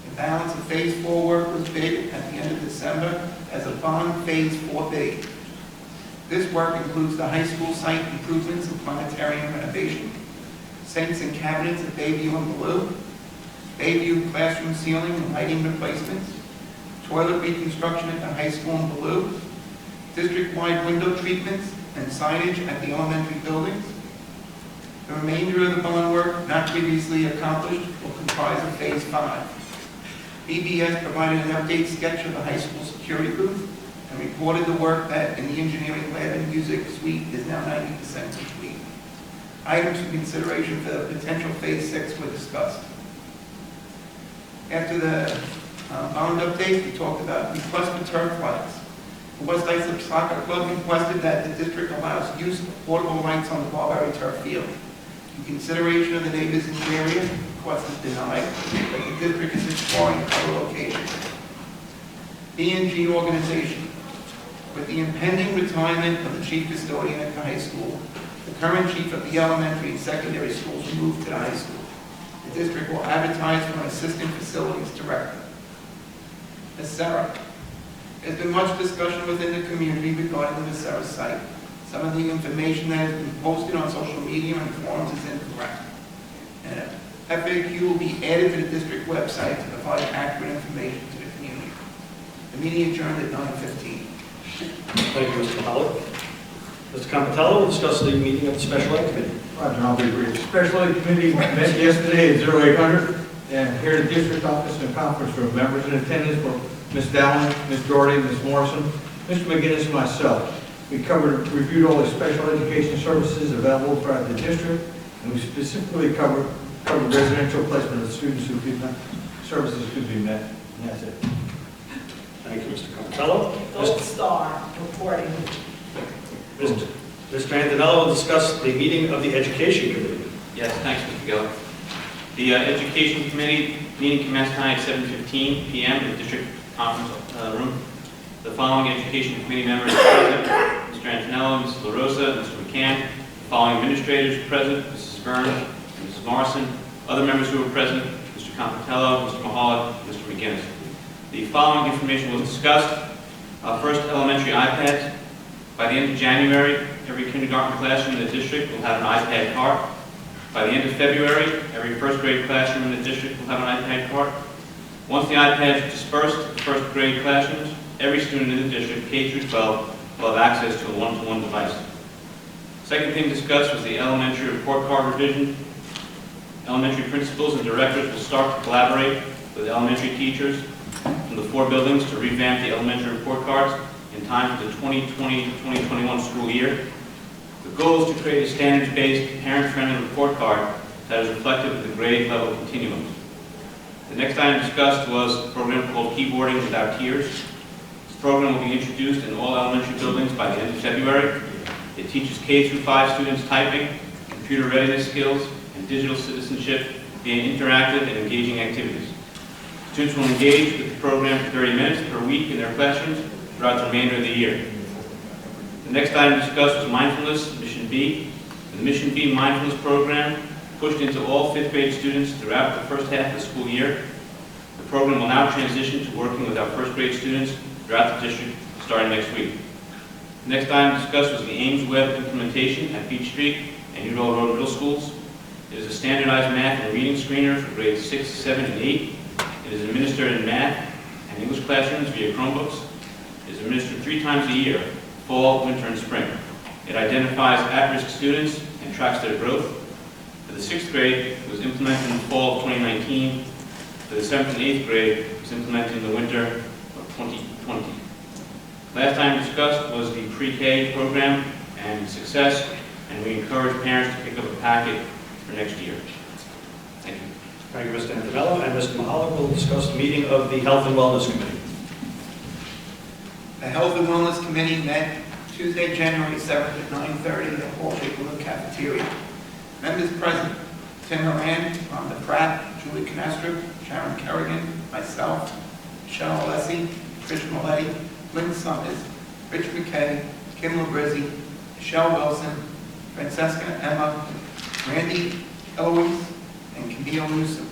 The balance of Phase 4 work was bid at the end of December as a bond Phase 4B. This work includes the high school site improvements and planetarium renovation, sinks and cabinets at Bayview and Blue, Bayview classroom ceiling and lighting replacements, toilet reconstruction at the high school in Blue, district-wide window treatments and signage at the elementary buildings, remainder of the bond work not previously accomplished will comprise of Phase 5. BBS provided an update sketch of the high school security booth and reported the work that in the engineering lab and music suite is now 90% complete. Items for consideration for the potential Phase 6 were discussed. After the bond update, we talked about request for turf lights. The West Islip Soccer Club requested that the district allows use of portable lights on the Barberry turf field. In consideration of the neighbors in the area, the request is denied, but the district is exploring other locations. B&G organization. With the impending retirement of the chief custodian at the high school, the current chief of the elementary and secondary schools will move to the high school. The district will advertise for an assistant facilities director. Ms. Sarah. There's been much discussion within the community regarding the Sarah site. Some of the information that has been posted on social media and forums is incorrect. And FAQ will be added to the district website to provide accurate information to the community. The meeting adjourned at 9:15. Thank you, Mr. Mahalik. Mr. Compatello will discuss the meeting of the Special Ed Committee. Roger, I'll be brief. Special Ed Committee met yesterday at 0800, and here at the district office and conference room. Members in attendance were Ms. Dowling, Ms. Doherty, Ms. Morrison, Mr. McGinnis, and myself. We reviewed all the special education services available throughout the district, and we specifically covered residential placement of students who services could be met, and that's it. Thank you, Mr. Compatello. Gold star reporting. Mr. Antonello will discuss the meeting of the Education Committee. Yes, thanks, Mr. Geller. The Education Committee meeting commenced tonight at 7:15 p.m. in the district conference room. The following Education Committee members are present: Mr. Antonello, Mrs. LaRosa, Mr. McCann. The following administrators are present: Mrs. Burns and Mrs. Morrison. Other members who are present: Mr. Compatello, Mr. Mahalik, and Mr. McGinnis. The following information was discussed. First, elementary iPads. By the end of January, every kindergarten classroom in the district will have an iPad cart. By the end of February, every first grade classroom in the district will have an iPad cart. Once the iPads are dispersed to first grade classrooms, every student in the district, K through 12, will have access to a one-to-one device. Second thing discussed was the elementary report card revision. Elementary principals and directors will start to collaborate with elementary teachers from the 4 buildings to revamp the elementary report cards in time for the 2020-2021 school year. The goal is to create a standards-based, parent-friendly report card that is reflective of the grade level continuum. The next item discussed was a program called Keyboarding Without Tears. This program will be introduced in all elementary buildings by the end of February. It teaches K through 5 students typing, computer readiness skills, and digital citizenship via interactive and engaging activities. Students will engage with the program for 30 minutes per week in their classrooms throughout the remainder of the year. The next item discussed was mindfulness, Mission B. The Mission B mindfulness program pushed into all 5th grade students throughout the first half of the school year. The program will now transition to working with our first grade students throughout the district starting next week. The next item discussed was the Ames Web implementation at Beach Street and Udall Road Middle Schools. It is a standardized math and reading screener for grades 6, 7, and 8. It is administered in math and English classrooms via Chromebooks. It is administered 3 times a year, fall, winter, and spring. It identifies at-risk students and tracks their growth. For the 6th grade, it was implemented in the fall of 2019. For the 7th and 8th grade, it was implemented in the winter of 2020. Last time discussed was the pre-K program and success, and we encourage parents to pick up a packet for next year. Thank you. Thank you, Mr. Antonello. And Mr. Mahalik will discuss the meeting of the Health and Wellness Committee. The Health and Wellness Committee met Tuesday, January 7th at 9:30 in the Hall Shaker Cafeteria. Members present: Tim Moran, Rhonda Pratt, Julie Canestrup, Sharon Kerrigan, myself, Michelle Alessi, Trish Maletti, Lynn Summers, Rich McKay, Kim Labrizzi, Michelle Wilson, Francesca Emma, Randy Eloise, and Camille Newsom.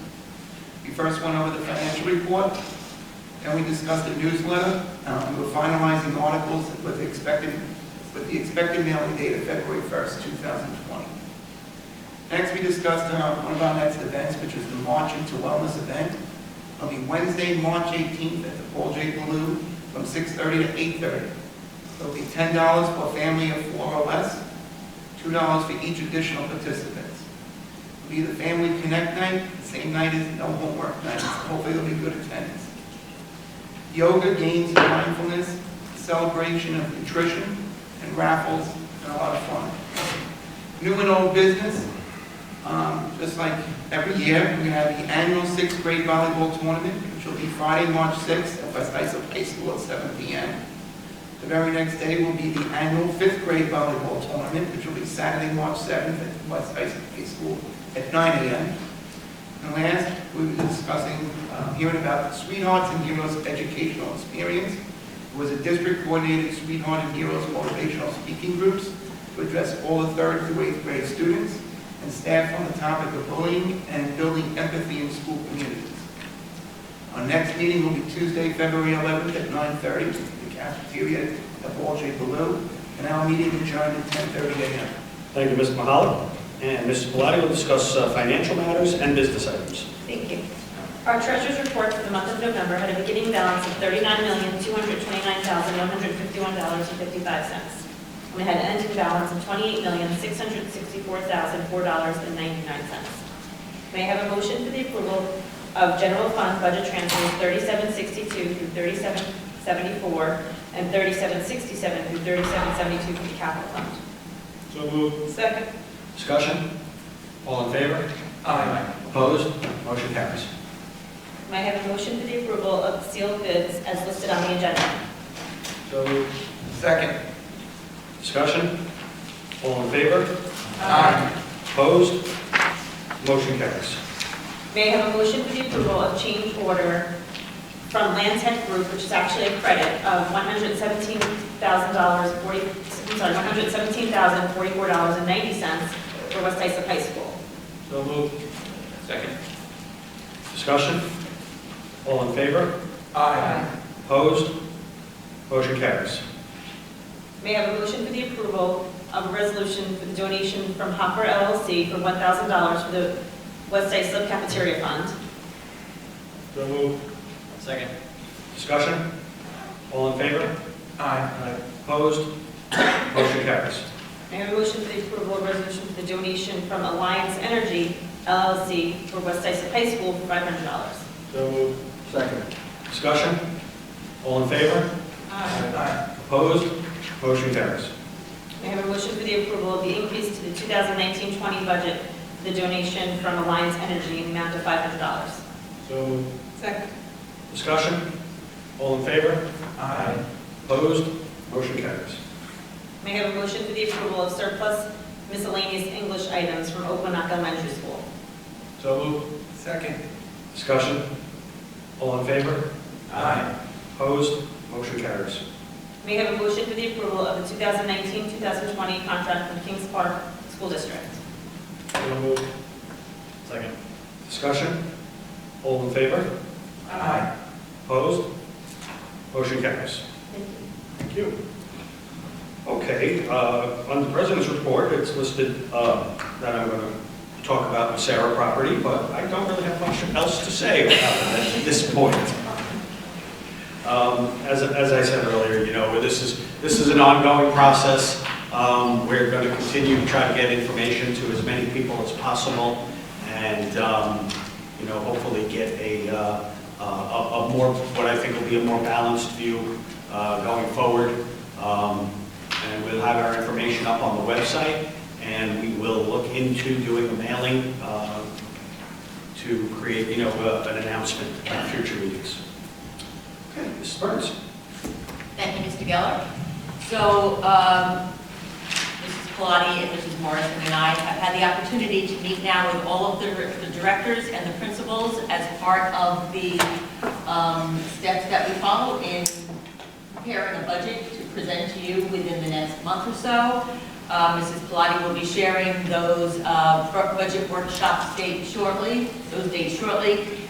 We first went over the financial report, then we discussed the newsletter. We were finalizing articles with the expected mailing date of February 1st, 2020. Next, we discussed one of our next events, which was the March into Wellness event. It'll be Wednesday, March 18th at the Paul J. Ballou from 6:30 to 8:30. It'll be $10 for a family of 4 or less, $2 for each additional participant. It'll be the Family Connect night, the same night as no homework night. So hopefully it'll be good attendance. Yoga, games, and mindfulness, celebration of nutrition, and raffles, and a lot of fun. New and old business, just like every year, we're going to have the annual 6th grade volleyball tournament, which will be Friday, March 6th at West Islip High School at 7 p.m. The very next day will be the annual 5th grade volleyball tournament, which will be Saturday, March 7th at West Islip High School at 9 a.m. And last, we were discussing, hearing about the Sweethearts and Heroes educational experience. It was a district-coordinated Sweetheart and Heroes motivational speaking groups to address all the 3rd through 8th grade students and staff on the topic of bullying and building empathy in school communities. Our next meeting will be Tuesday, February 11th at 9:30 in the cafeteria at WIIUFSD BoE, and our meeting adjourned at 10:30 a.m. Thank you, Mr. Mahalik. And Mrs. Pilati will discuss financial matters and business items. Thank you. Our treasurer's report for the month of November had a beginning balance of $39,229,151.55. We had an ending balance of $28,664,004.99. May I have a motion for the approval of general fund budget transfers 3762 through 3774 and 3767 through 3772 for the capital fund? So moved. Second. Discussion? All in favor? Aye. Opposed? Motion carries. May I have a motion for the approval of sealed bids as listed on the agenda? So moved. Second. Discussion? All in favor? Aye. Opposed? Motion carries. May I have a motion for the approval of change order from Land Tech Group, which is actually a credit of $117,044.90 for West Islip High School? So moved. Second. Discussion? All in favor? Aye. Opposed? Motion carries. May I have a motion for the approval of a resolution for the donation from Hopper LLC for $1,000 for the West Islip Cafeteria Fund? So moved. Second. Discussion? All in favor? Aye. Opposed? Motion carries. May I have a motion for the approval of resolution for the donation from Alliance Energy LLC for West Islip High School for $500? So moved. Second. Discussion? All in favor? Aye. Opposed? Motion carries. May I have a motion for the approval of the increase to the 2019-20 budget, the donation from Alliance Energy in the amount of $500? So moved. Second. Discussion? All in favor? Aye. Opposed? Motion carries. May I have a motion for the approval of surplus miscellaneous English items from Oakland Elementary School? So moved. Second. Discussion? All in favor? Aye. Opposed? Motion carries. May I have a motion for the approval of the 2019-2020 contract from Kings Park School District? So moved. Second. Discussion? All in favor? Aye. Opposed? Motion carries. Thank you. Thank you. Okay, on the President's report, it's listed that I'm going to talk about the Sarah property, but I don't really have much else to say about it at this point. As I said earlier, you know, this is an ongoing process. We're going to continue to try to get information to as many people as possible, and you know, hopefully get a more, what I think will be a more balanced view going forward. And we'll have our information up on the website, and we will look into doing a mailing to create, you know, an announcement at future meetings. Okay, Mrs. Burns. Thank you, Mr. Geller. So, Mrs. Pilati and Mrs. Morrison and I have had the opportunity to meet now with all of the directors and the principals as part of the steps that we follow in preparing a budget to present to you within the next month or so. Mrs. Pilati will be sharing those budget workshop dates shortly,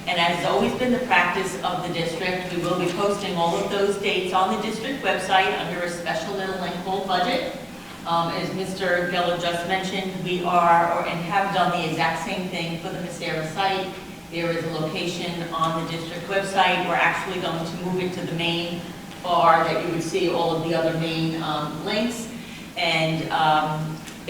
and as has always been the practice of the district, we will be posting all of those dates on the district website under a special little link called budget. As Mr. Geller just mentioned, we are and have done the exact same thing for the Mistera site. There is a location on the district website. We're actually going to move it to the main bar that you would see all of the other main links. And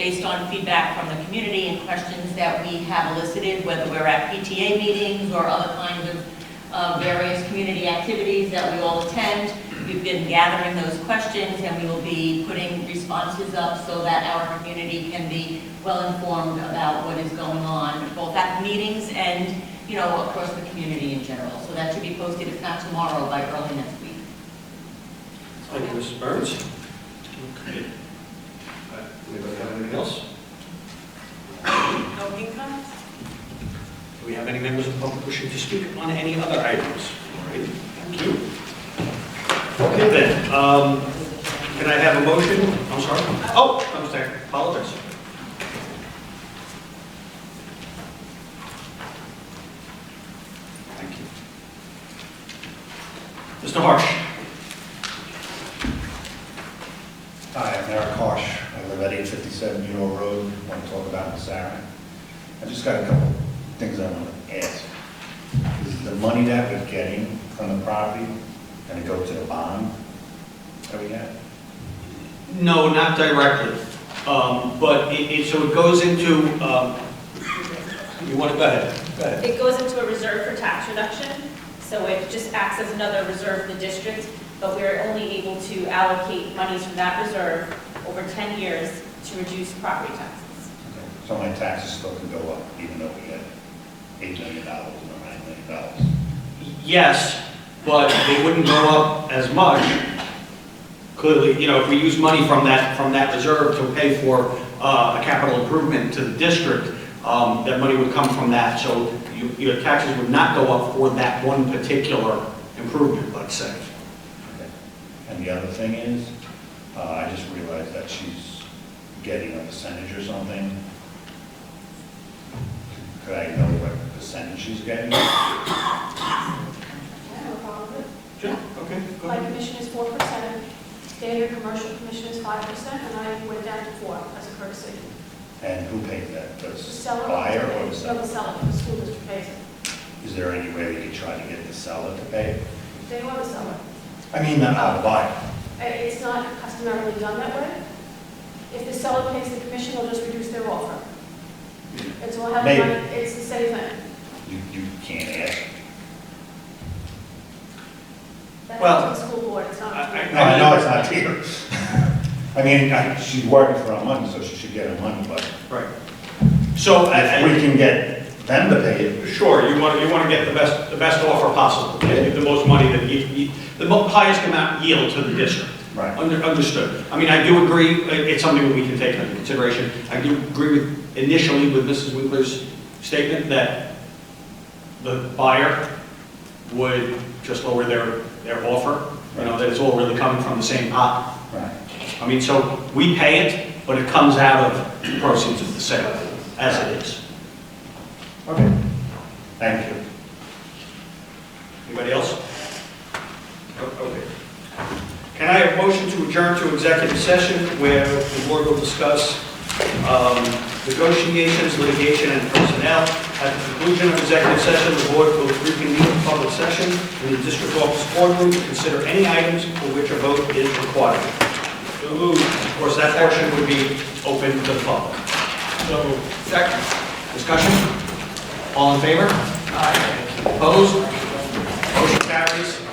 based on feedback from the community and questions that we have elicited, whether we're at PTA meetings or other kinds of various community activities that we all attend. We've been gathering those questions, and we will be putting responses up so that our community can be well informed about what is going on, both at meetings and, you know, across the community in general. So that should be posted, if not tomorrow, by early next week. Thank you, Mrs. Burns. Okay. Anybody have anything else? No income? Do we have any members of the public wishing to speak on any other items? All right, thank you. Okay then, can I have a motion? I'm sorry. Oh, I'm sorry, apologize. Thank you. Mr. Harsh. Hi, I'm Eric Harsh. I live at 857 Bureau Road. I want to talk about Massaran. I just got a couple things I want to ask. Is the money that we're getting from the property going to go to the bond that we have? No, not directly, but so it goes into, you want to, go ahead. It goes into a reserve for tax reduction, so it just acts as another reserve for the district, but we're only able to allocate monies from that reserve over 10 years to reduce property taxes. Okay. So my taxes still can go up even though we get $8 million or $9 million? Yes, but they wouldn't go up as much. Clearly, you know, if we use money from that reserve to pay for a capital improvement to the district, that money would come from that. So your taxes would not go up for that one particular improvement, let's say. Okay. And the other thing is, I just realized that she's getting a percentage or something. Could I know what percentage she's getting? Yeah, no problem with it. Sure, okay, go My ahead. commission is 4%, standard commercial commission is 5%, and I went down to 4 as a courtesy. And who pays that? The The seller. buyer or the No, seller? the seller, the school district pays it. Is there any way we could try to get the seller to pay it? They are the seller. I mean, not the buyer. It's not customarily done that way. If the seller pays the commission, they'll just reduce their offer. It's all how Maybe. it's the same thing. You can't ask. That's Well, up to the school board, it's not. up to me. No, I know it's not here. I mean, she's working for our money, so she should get her money, but Right. So, if we can get them to pay it, sure, you want to get the best offer possible, get the most money that the highest amount yield to the district. right. Understood. I mean, I do agree, it's something that we can take into consideration. I do agree initially with Mrs. Winkler's statement that the buyer would just lower their offer, you know, that it's all really coming from the same pot. Right. I mean, so we pay it, but it comes out of the proceeds of the sale, as it is. Okay. Thank you. Anybody else? Okay. Can I have a motion to adjourn to executive session where the board will discuss negotiations, litigation, and personnel? At the conclusion of executive session, the board will reconvene the public session in the district office boardroom to consider any items for which a vote is required. Of course, that portion would be open to the public. So, second. Discussion? All in favor? Aye. Opposed? Motion carries.